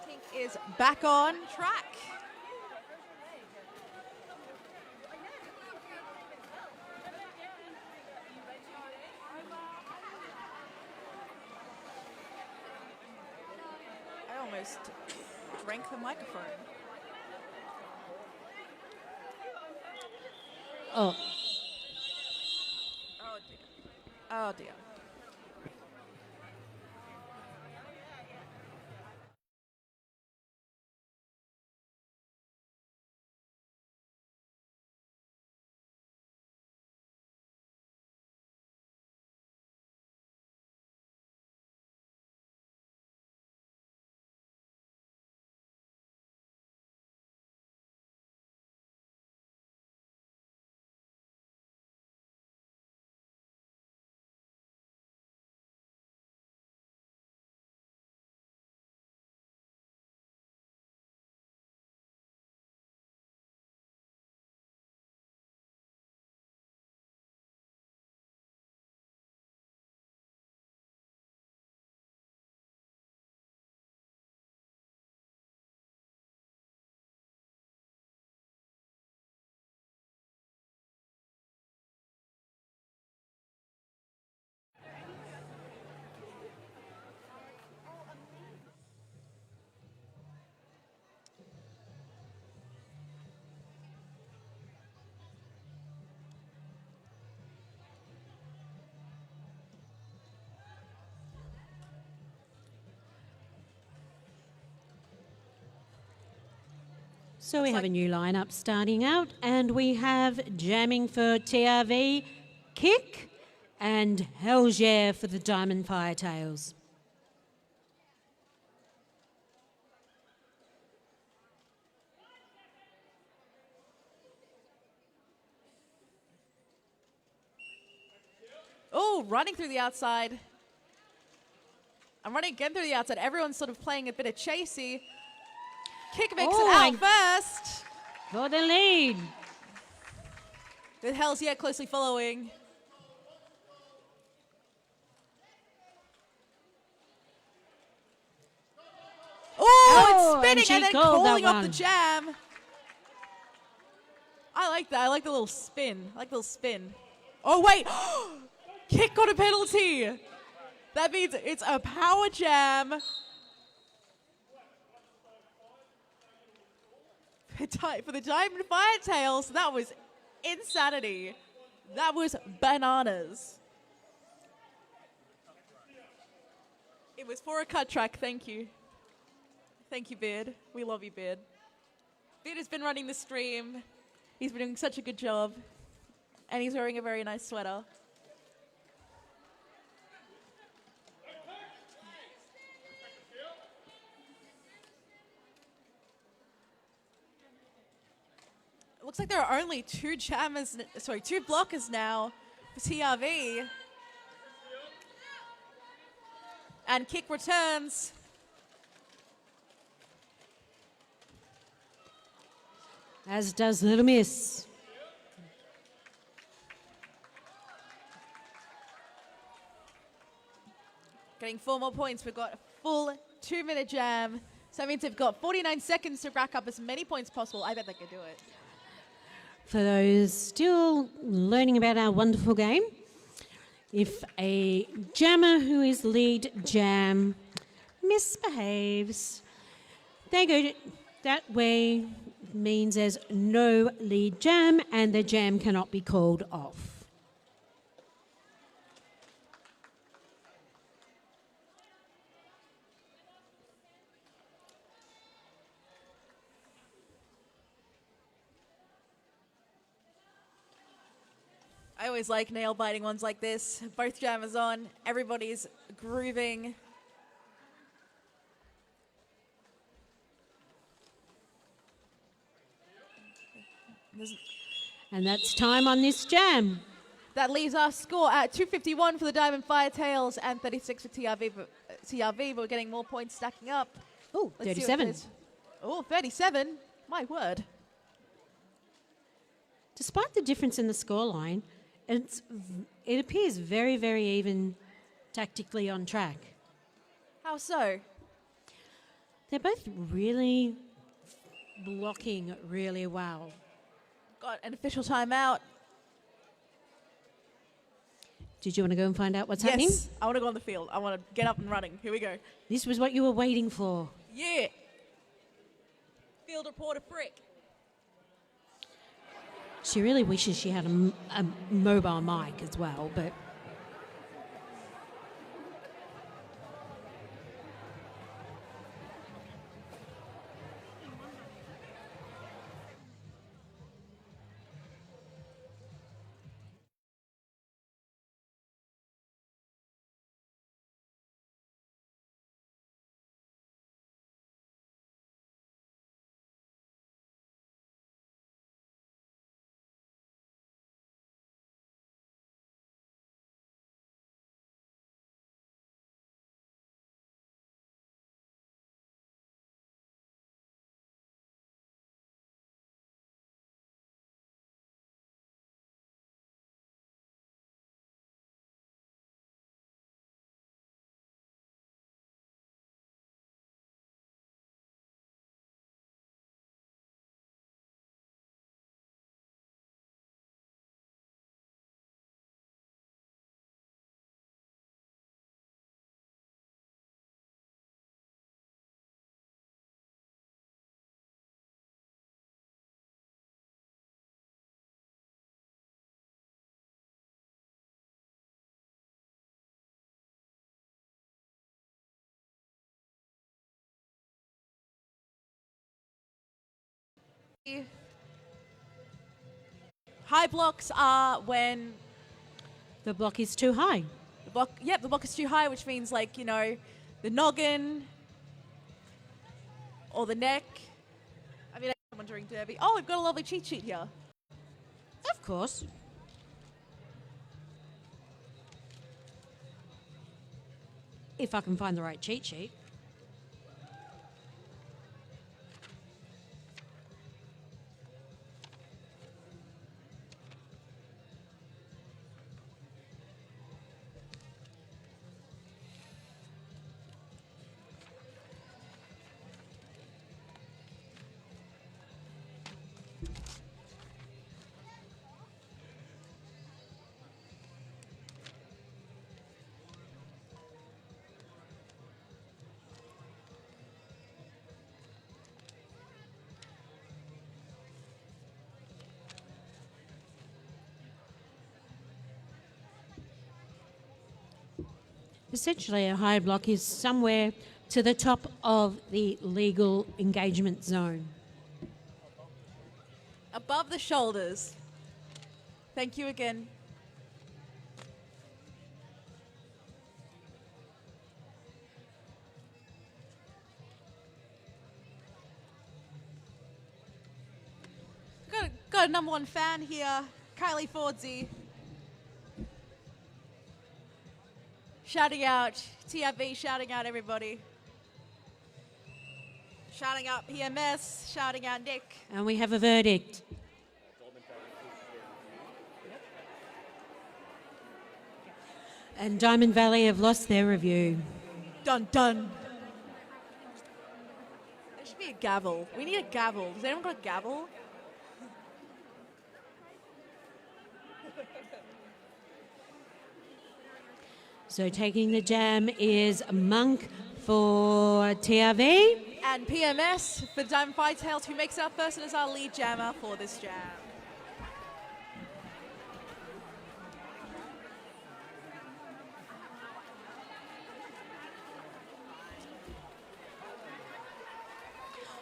A: Tink is back on track. I almost drank the microphone.
B: Oh,
A: Oh dear. Oh dear.
B: so we have a new lineup starting out, and we have jamming for TRV, Kick, and Hell's Yeah for the Diamond Firetails.
A: Oh, running through the outside. I'm running again through the outside. Everyone's sort of playing a bit of chasey. Kick makes it out first.
B: For the lead.
A: With Hell's Yeah closely following. Oh, it's spinning and then calling off the jam. I like that. I like the little spin. I like the little spin. Oh, wait. Kick got a penalty. That means it's a power jam. For the Diamond Firetails, that was insanity. That was bananas. It was for a cut track, thank you. Thank you, Beard. We love you, Beard. Beard has been running the stream. He's been doing such a good job. And he's wearing a very nice sweater. It looks like there are only two blockers now for TRV. And Kick returns.
B: As does Little Miss.
A: Getting 4 more points. We've got a full 2-minute jam. So that means they've got 49 seconds to rack up as many points possible. I bet they could do it.
B: For those still learning about our wonderful game, if a jammer who is lead jam misbehaves, they go that way, means there's no lead jam and the jam cannot be called off.
A: I always like nail-biting ones like this. Both jammers on. Everybody's grooving.
B: And that's time on this jam.
A: That leaves our score at 251 for the Diamond Firetails and 36 for TRV, but we're getting more points stacking up.
B: Oh,
A: Let's see
B: 37.
A: what it is. Oh, 37. My word.
B: Despite the difference in the scoreline, it appears very, very even tactically on track.
A: How so?
B: They're both really blocking really well.
A: Got an official timeout.
B: Did you want to go and find out what's happening?
A: Yes, I want to go on the field. I want to get up and running. Here we go.
B: This was what you were waiting for.
A: Yeah. Field reporter Frick.
B: She really wishes she had a mobile mic as well, but...
A: High blocks are when
B: The block is too high.
A: the block is too high, which means like, the noggin or the neck. I mean, someone during derby. Oh, we've got a lovely cheat sheet here.
B: Of course. If I can find the right cheat sheet. Essentially, a high block is somewhere to the top of the legal engagement zone.
A: Above the shoulders. Thank you again. Got a number one fan here, Kylie Fordsey. Shouting out TRV, shouting out everybody. Shouting out PMS, shouting out Nick.
B: And we have a verdict. And Diamond Valley have lost their review.
A: Dun dun. There should be a gavel. We need a gavel. Does anyone got a gavel?
B: So taking the jam is Monk for TRV.
A: And PMS for Diamond Firetails, who makes our first and is our lead jammer for this jam.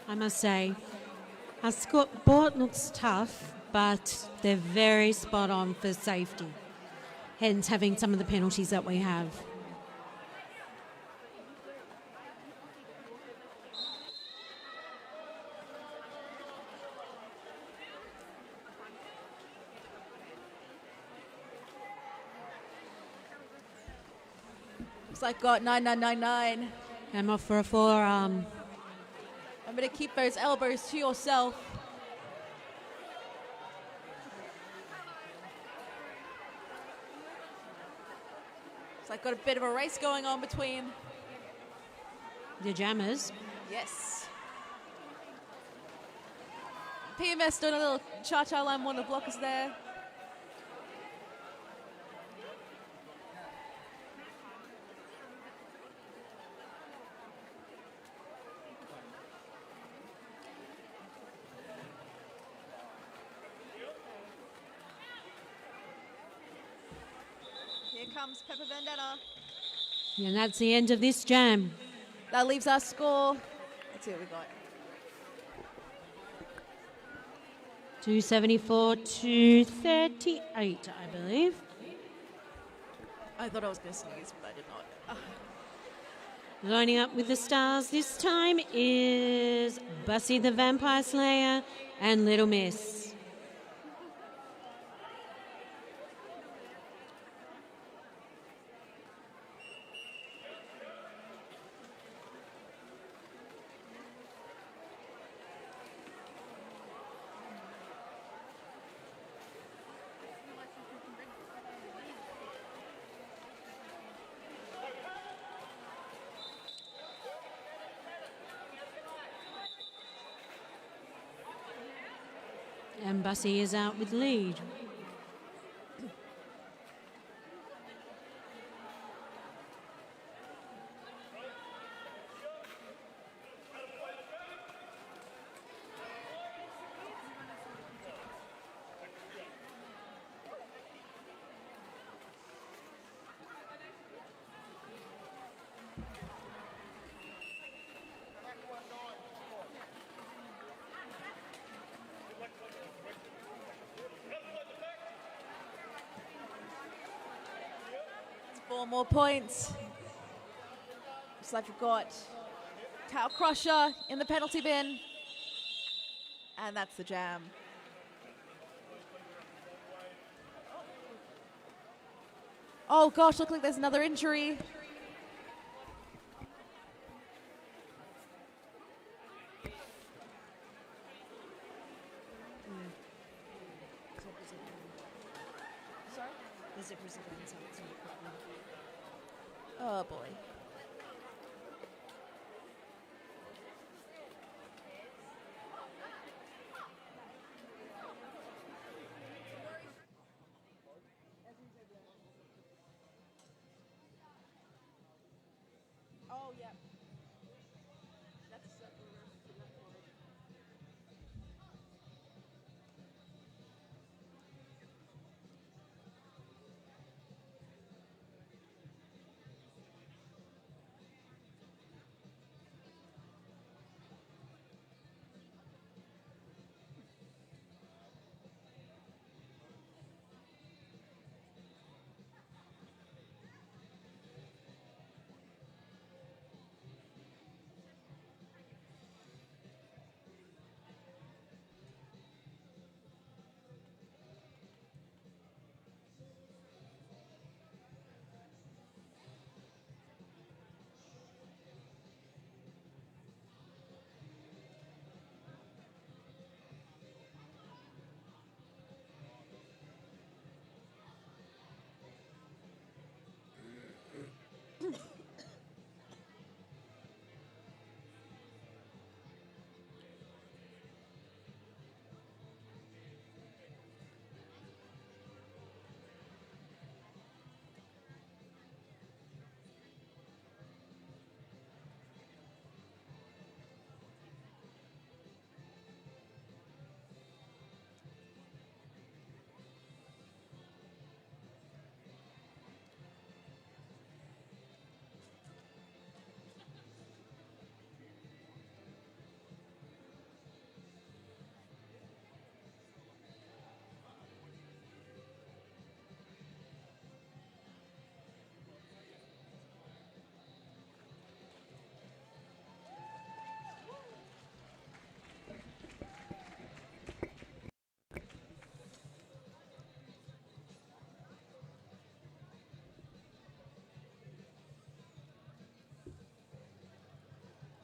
B: I must say, our board looks tough, but they're very spot on for safety, hence having some of the penalties that we have.
A: Looks like got 9999.
B: I'm off for a forearm.
A: I'm going to keep those elbows to yourself. Looks like got a bit of a race going on between
B: The jammers.
A: Yes. PMS doing a little cha-cha line, one of the blockers there. Here comes Pepper Vendetta.
B: And that's the end of this jam.
A: That leaves our score. Let's see what we got.
B: 274 to 38, I believe.
A: I thought I was going to sneeze, but I did not.
B: Lining up with the stars this time is Bussy the Vampire Slayer and Little Miss. And Bussy is out with lead.
A: Four more points. Looks like we've got Cow Crusher in the penalty bin. And that's the jam. Oh gosh, looks like there's another injury. Oh boy. Oh yeah.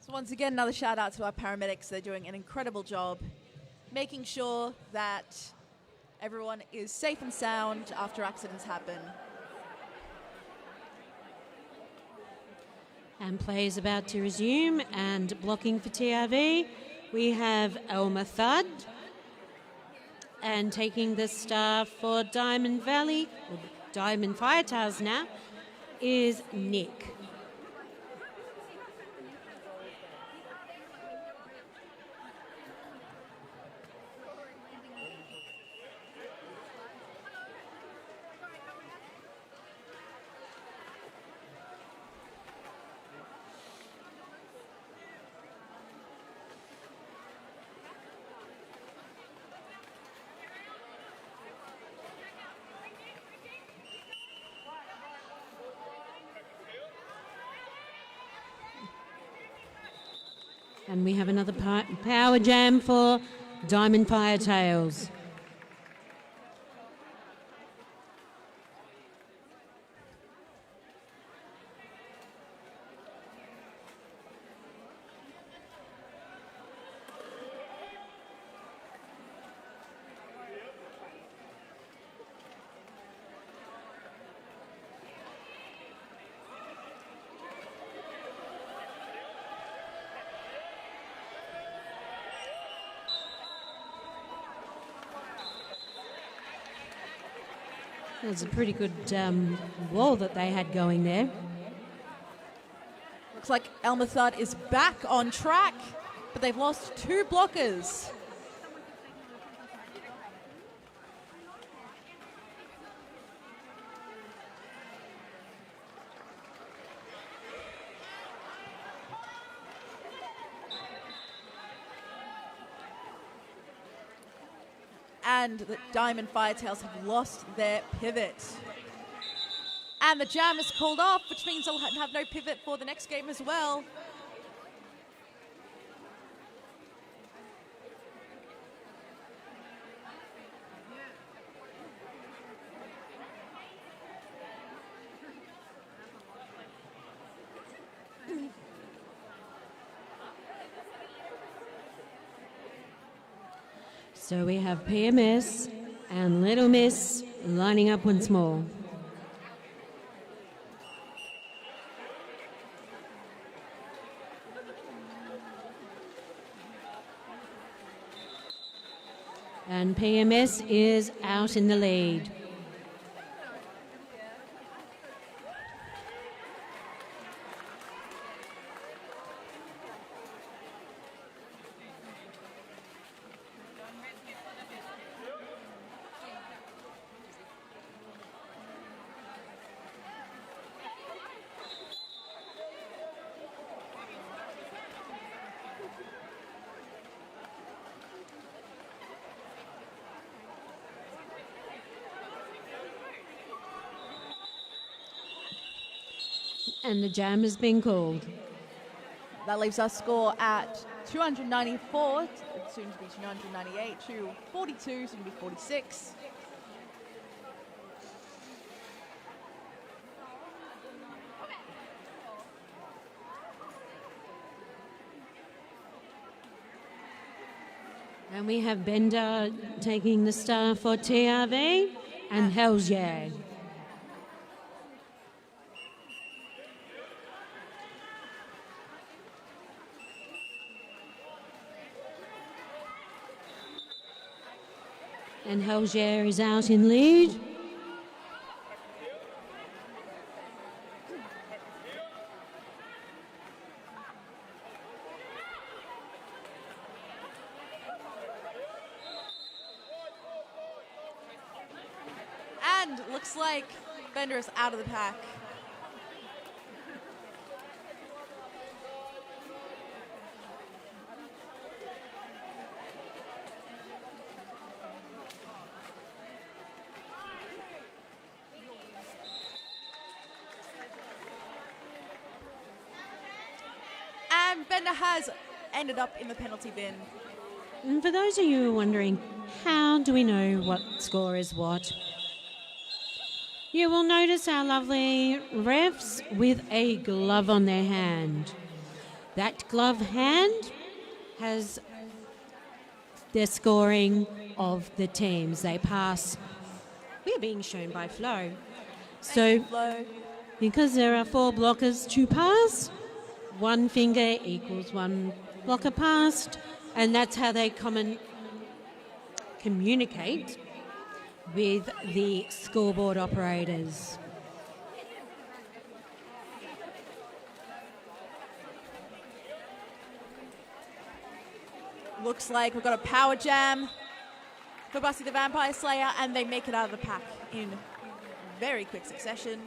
A: So once again, another shout out to our paramedics. They're doing an incredible job making sure that everyone is safe and sound after accidents happen.
B: And play is about to resume, and blocking for TRV, we have Elmer Thud. And taking the star for Diamond Valley, or Diamond Firetails now, is Nick. And we have another power jam for Diamond Firetails. There's a pretty good wall that they had going there.
A: Looks like Elmer Thud is back on track, but they've lost 2 blockers. And the Diamond Firetails have lost their pivot. And the jam is called off, which means they'll have no pivot for the next game as well.
B: So we have PMS and Little Miss lining up once more. And PMS is out in the lead. And the jam has been called.
A: That leaves our score at 294, it's soon to be 298, 242, soon to be 46.
B: And we have Bender taking the star for TRV and Hells Yeah. And Hells Yeah is out in lead.
A: And looks like Bender is out of the pack. And Bender has ended up in the penalty bin.
B: And for those of you who are wondering, how do we know what score is what? You will notice our lovely refs with a glove on their hand, That glove hand has the scoring of the teams. They pass. We're being shown by Flo. So, because there are 4 blockers to pass, 1 finger equals 1 blocker passed, and that's how they communicate with the scoreboard operators.
A: Looks like we've got a power jam for Bussy the Vampire Slayer, and they make it out of the pack in very quick succession.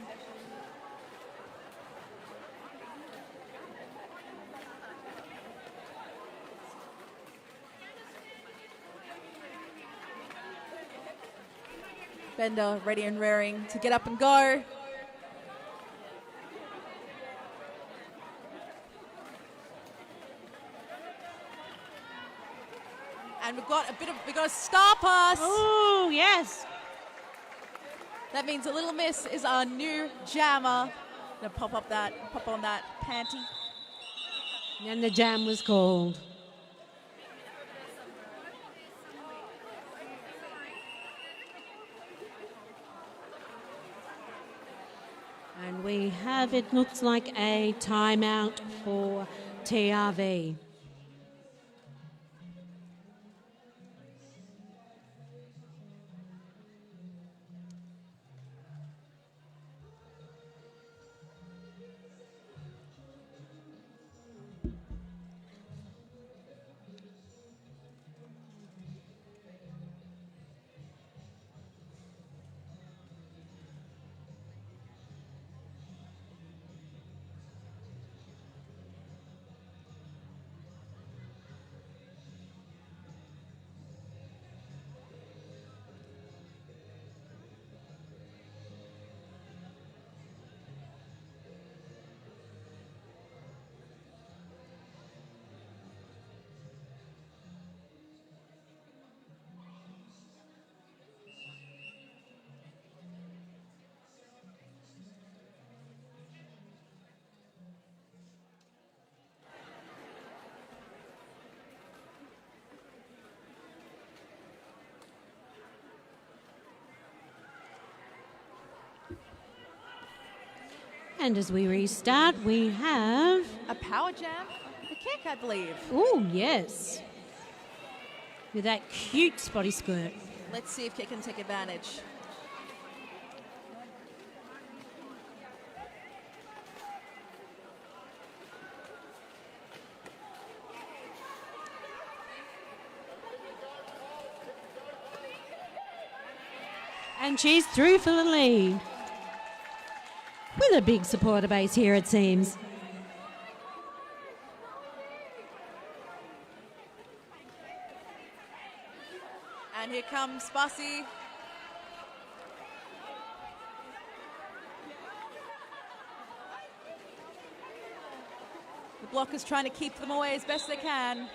A: Bender ready and raring to get up and go. And we've got a star pass.
B: Oh, yes.
A: That means a Little Miss is our new jammer. Gonna pop on that panty.
B: And the jam was called. And we have, it looks like a timeout for TRV. And as we restart, we have
A: a power jam, a kick, I believe.
B: Oh, yes. With that cute spotty skirt.
A: Let's see if Kit can take advantage.
B: And she's through for the lead. With a big supporter base here, it seems.
A: And here comes Bussy. The blockers trying to keep them away as best they can.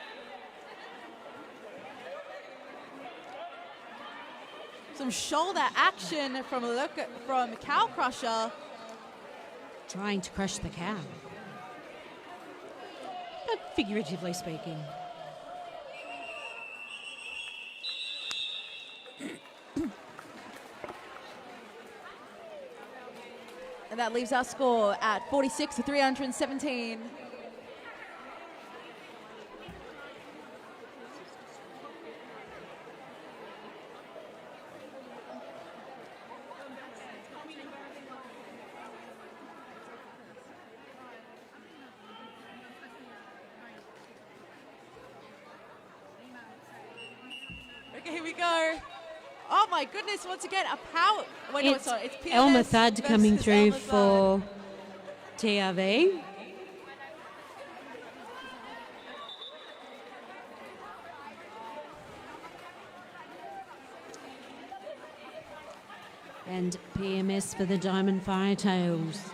A: Some shoulder action from Cow Crusher.
B: Trying to crush the cow. But figuratively speaking.
A: And that leaves our score at 46-317. Okay, here we go. Oh my goodness, once again, a power. Wait, no, sorry, it's PMS
B: Elmer Thud coming through
A: Elmer
B: for TRV. And PMS for the Diamond Firetails.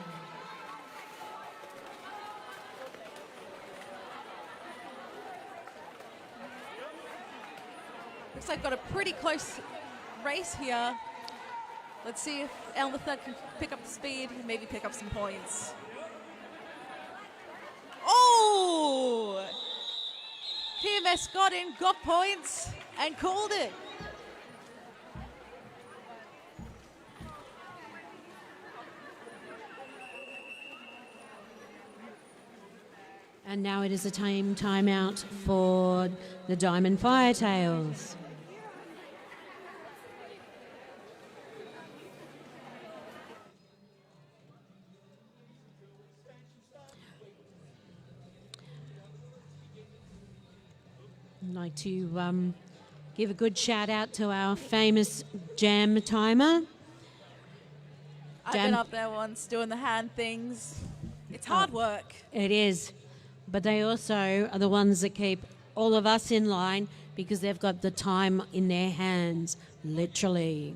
A: Looks like got a pretty close race here. Let's see if Elmer Thud can pick up the speed and maybe pick up some points. Oh! Ooh! PMS got in, got points, and called it.
B: And now it is a timeout for the Diamond Firetails. I'd like to give a good shout out to our famous jam timer.
A: I've been up there once doing the hand things. It's hard work.
B: It is. But they also are the ones that keep all of us in line because they've got the time in their hands, literally.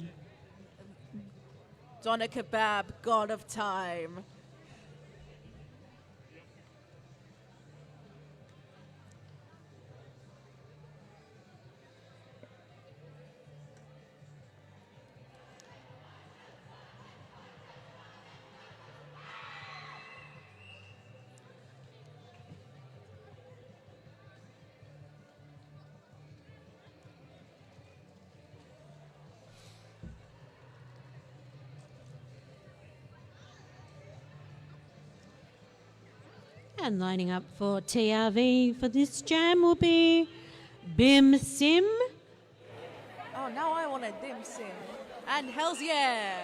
A: Doner Kebab, god of time.
B: And lining up for TRV for this jam will be Bim Sim.
A: Oh, now I want a dim sim. And hells yeah!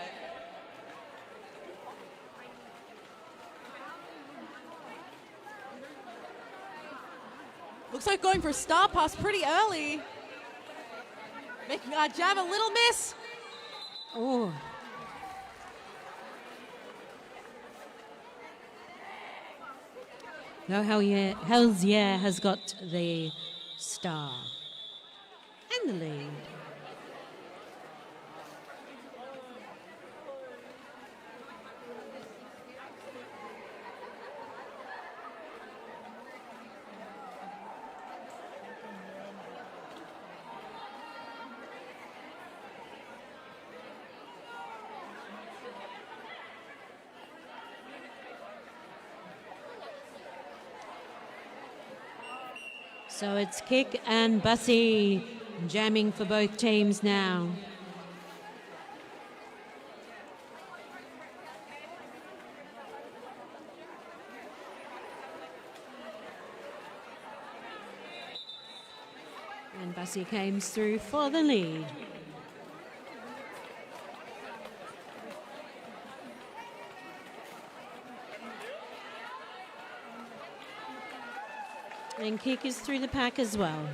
A: Looks like going for Star Pass pretty early. Making our jam a little miss.
B: Oh. No, Hells Yeah has got the star and the lead. So it's Kick and Bussy jamming for both teams now. And Bussy came through for the lead. And Kick is through the pack as well.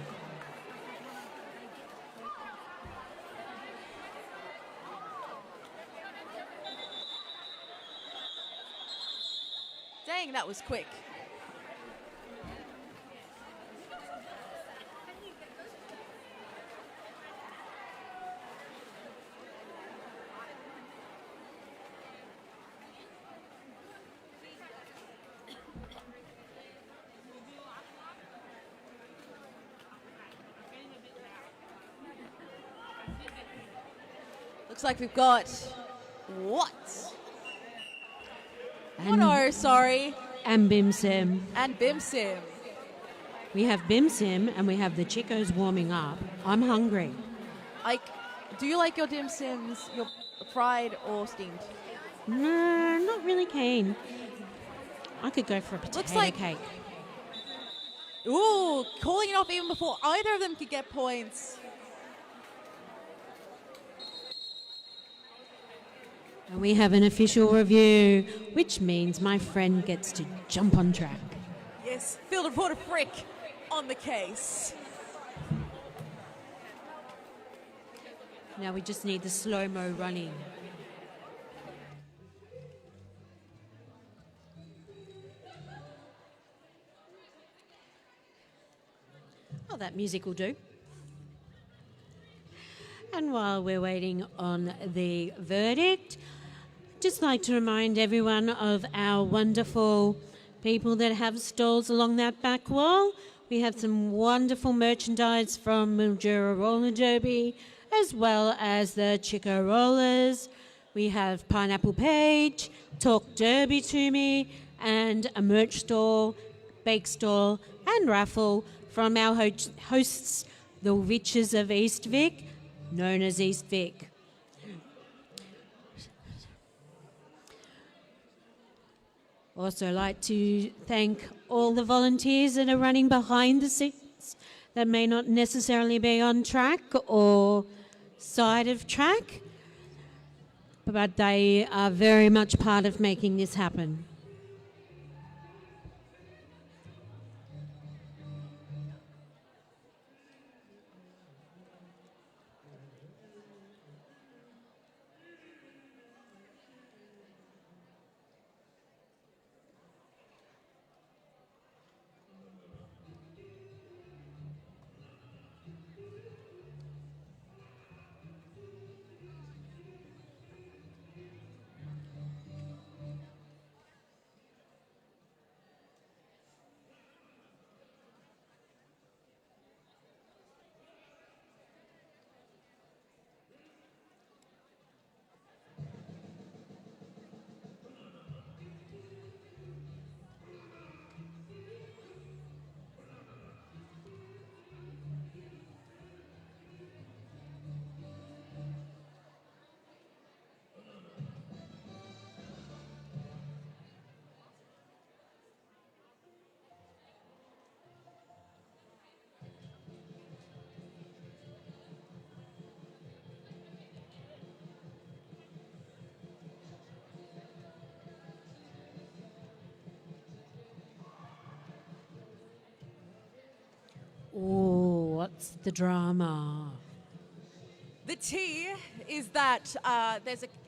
A: Dang, that was quick. Looks like we've got what? Oh, sorry.
B: And Bim Sim.
A: And Bim Sim.
B: We have Bim Sim and we have the Chicos warming up. I'm hungry.
A: Do you like your dim sims, your fried or steamed?
B: No, not really keen. I could go for a potato cake.
A: Ooh, calling it off even before either of them could get points.
B: And we have an official review, which means my friend gets to jump on track.
A: Yes, field reporter Frick on the case.
B: Now we just need the slow-mo running. Oh, that music will do. And while we're waiting on the verdict, just like to remind everyone of our wonderful people that have stalls along that back wall. We have some wonderful merchandise from Mildura Roller Derby, as well as the Chico Rollers. We have Pineapple Page, Talk Derby to Me, and a merch store bake stall, and raffle from our hosts, the Witches of East Vic, known as East Vic. Also like to thank all the volunteers that are running behind the scenes that may not necessarily be on track or side of track, but they are very much part of making this happen. Oh, what's the drama?
A: The tea is that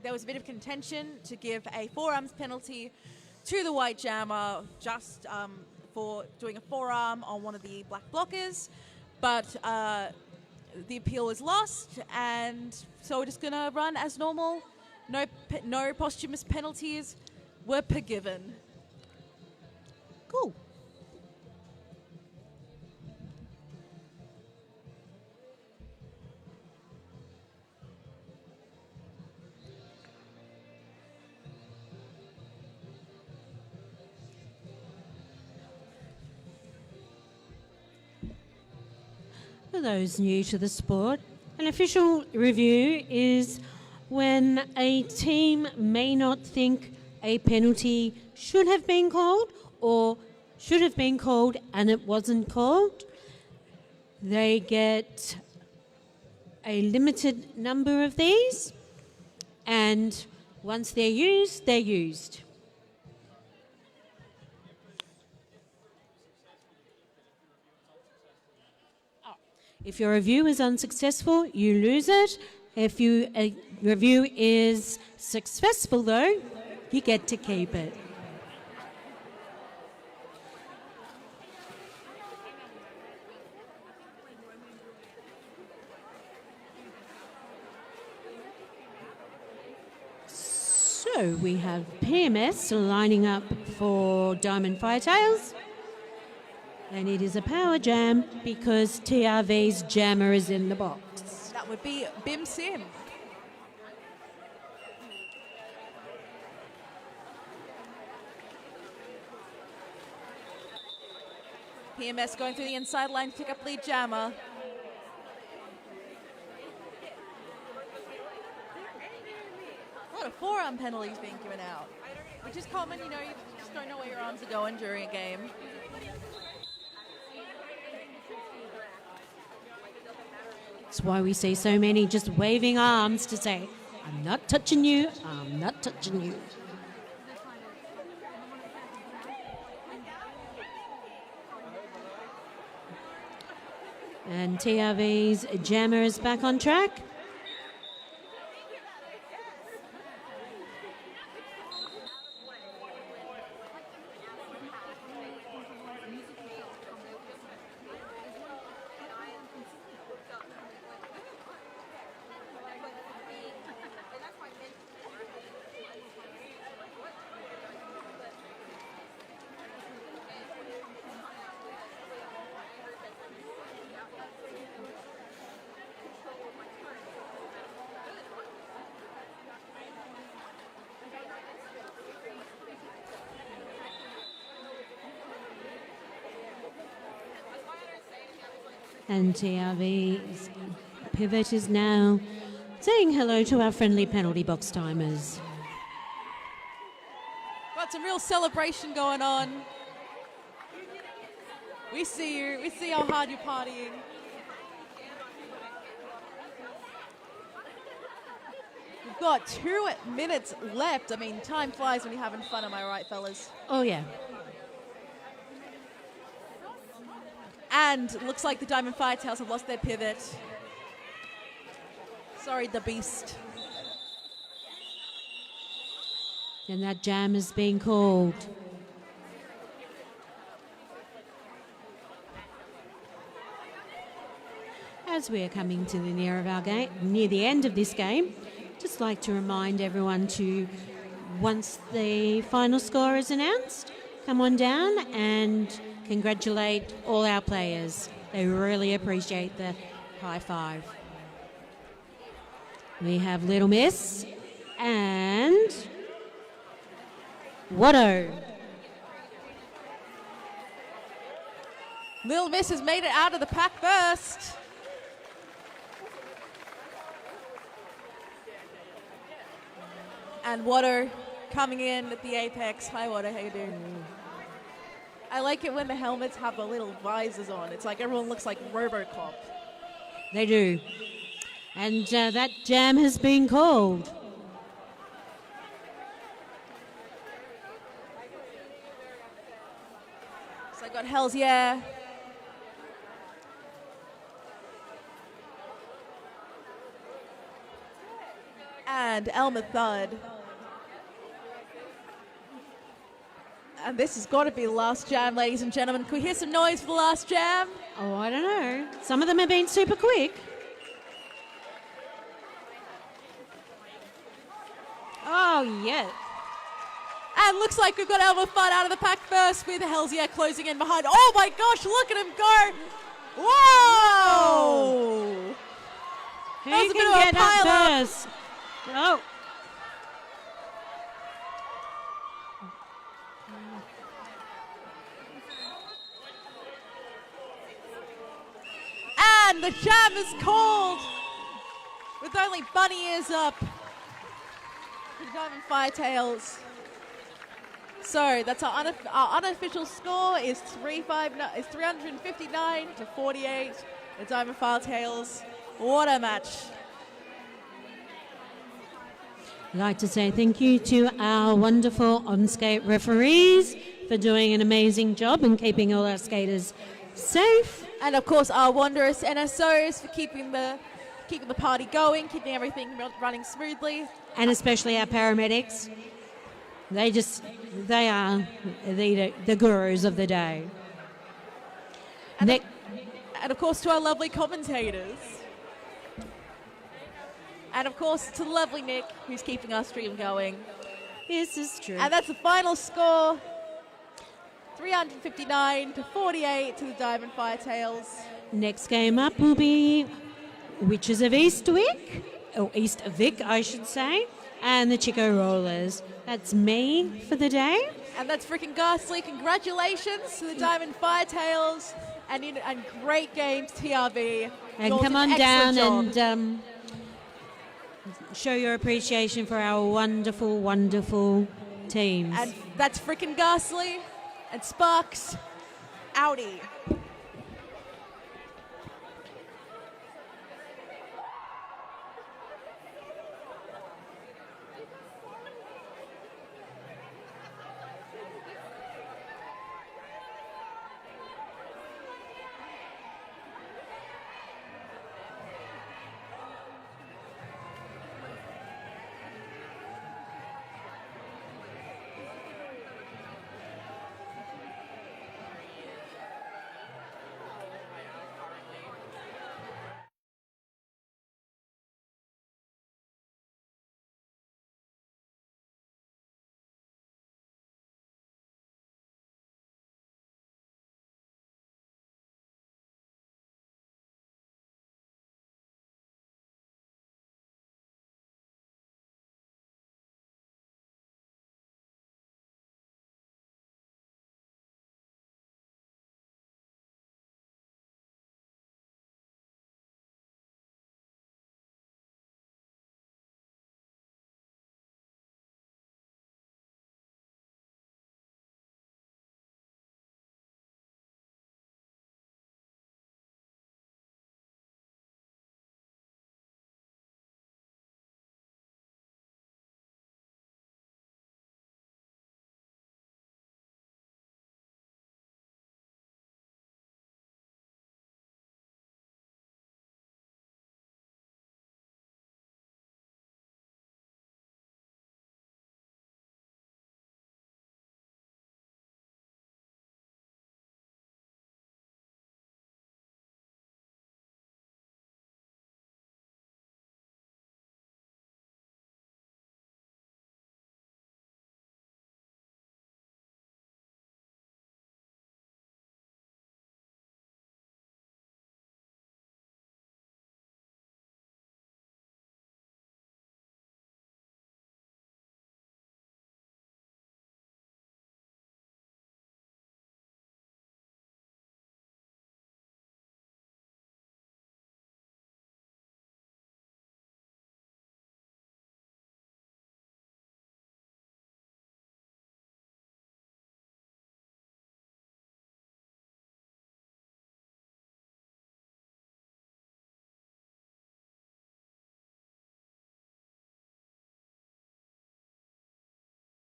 A: there was a bit of contention to give a forearms penalty to the white jammer just for doing a forearm on one of the black blockers, but the appeal was lost, and so we're just going to run as normal. No posthumous penalties were forgiven.
B: Cool. For those new to the sport, an official review is when a team may not think a penalty should have been called or should have been called and it wasn't called. They get a limited number of these, and once they're used, they're used. If your review is unsuccessful, you lose it. If your review is successful, though, you get to keep it. So we have PMS lining up for Diamond Firetails. And it is a power jam because TRV's jammer is in the box.
A: That would be Bim Sim. PMS going through the inside line to pick up lead jammer. A lot of forearm penalties being given out, which is common, you just don't know where your arms are going during a game.
B: That's why we see so many just waving arms to say, I'm not touching you, I'm not touching you. And TRV's jammer is back on track. And TRV's pivot is now saying hello to our friendly penalty box timers.
A: Got some real celebration going on. We see you. We see how hard you're partying. We've got 2 minutes left. I mean, time flies when you're having fun, am I right, fellas?
B: Oh, yeah.
A: And looks like the Diamond Firetails have lost their pivot. Sorry, the beast.
B: And that jam is being called. As we are coming to the near the end of this game, just like to remind everyone to, once the final score is announced, come on down and congratulate all our players. They really appreciate the high five. We have Little Miss and Watto.
A: Little Miss has made it out of the pack first. And Watto coming in at the apex. Hi, Watto. How you doing? I like it when the helmets have the little visors on. It's like everyone looks like RoboCop.
B: They do. And that jam has been called.
A: So I got Hells Yeah. And Elmer Thud. And this has got to be the last jam, ladies and gentlemen. Can we hear some noise for the last jam?
B: Oh, I don't know. Some of them have been super quick. Oh, yeah.
A: And looks like we've got Elmer Thud out of the pack first with Hells Yeah closing in behind. Oh my gosh, look at him go. Whoa!
B: Who can get up first? Oh.
A: And the jam is called with only bunny ears up. The Diamond Firetails. So that's our unofficial score is 359 to 48. The Diamond Firetails. What a match.
B: I'd like to say thank you to our wonderful on-skate referees for doing an amazing job and keeping all our skaters safe.
A: And of course our wondrous NSOs for keeping the party going, keeping everything running smoothly.
B: And especially our paramedics. They are the gurus of the day.
A: And of course to our lovely commentators. And of course to the lovely Nick, who's keeping our stream going.
B: This is true.
A: And that's the final score. 359 to 48 to the Diamond Firetails.
B: Next game up will be Witches of Eastwick, or East Vic, I should say, and the Chico Rollers. That's me for the day.
A: And that's freaking ghastly. Congratulations to the Diamond Firetails and great games, TRV.
B: And come on down and show your appreciation for our wonderful, wonderful teams.
A: And that's freaking ghastly and Sparks. Audi.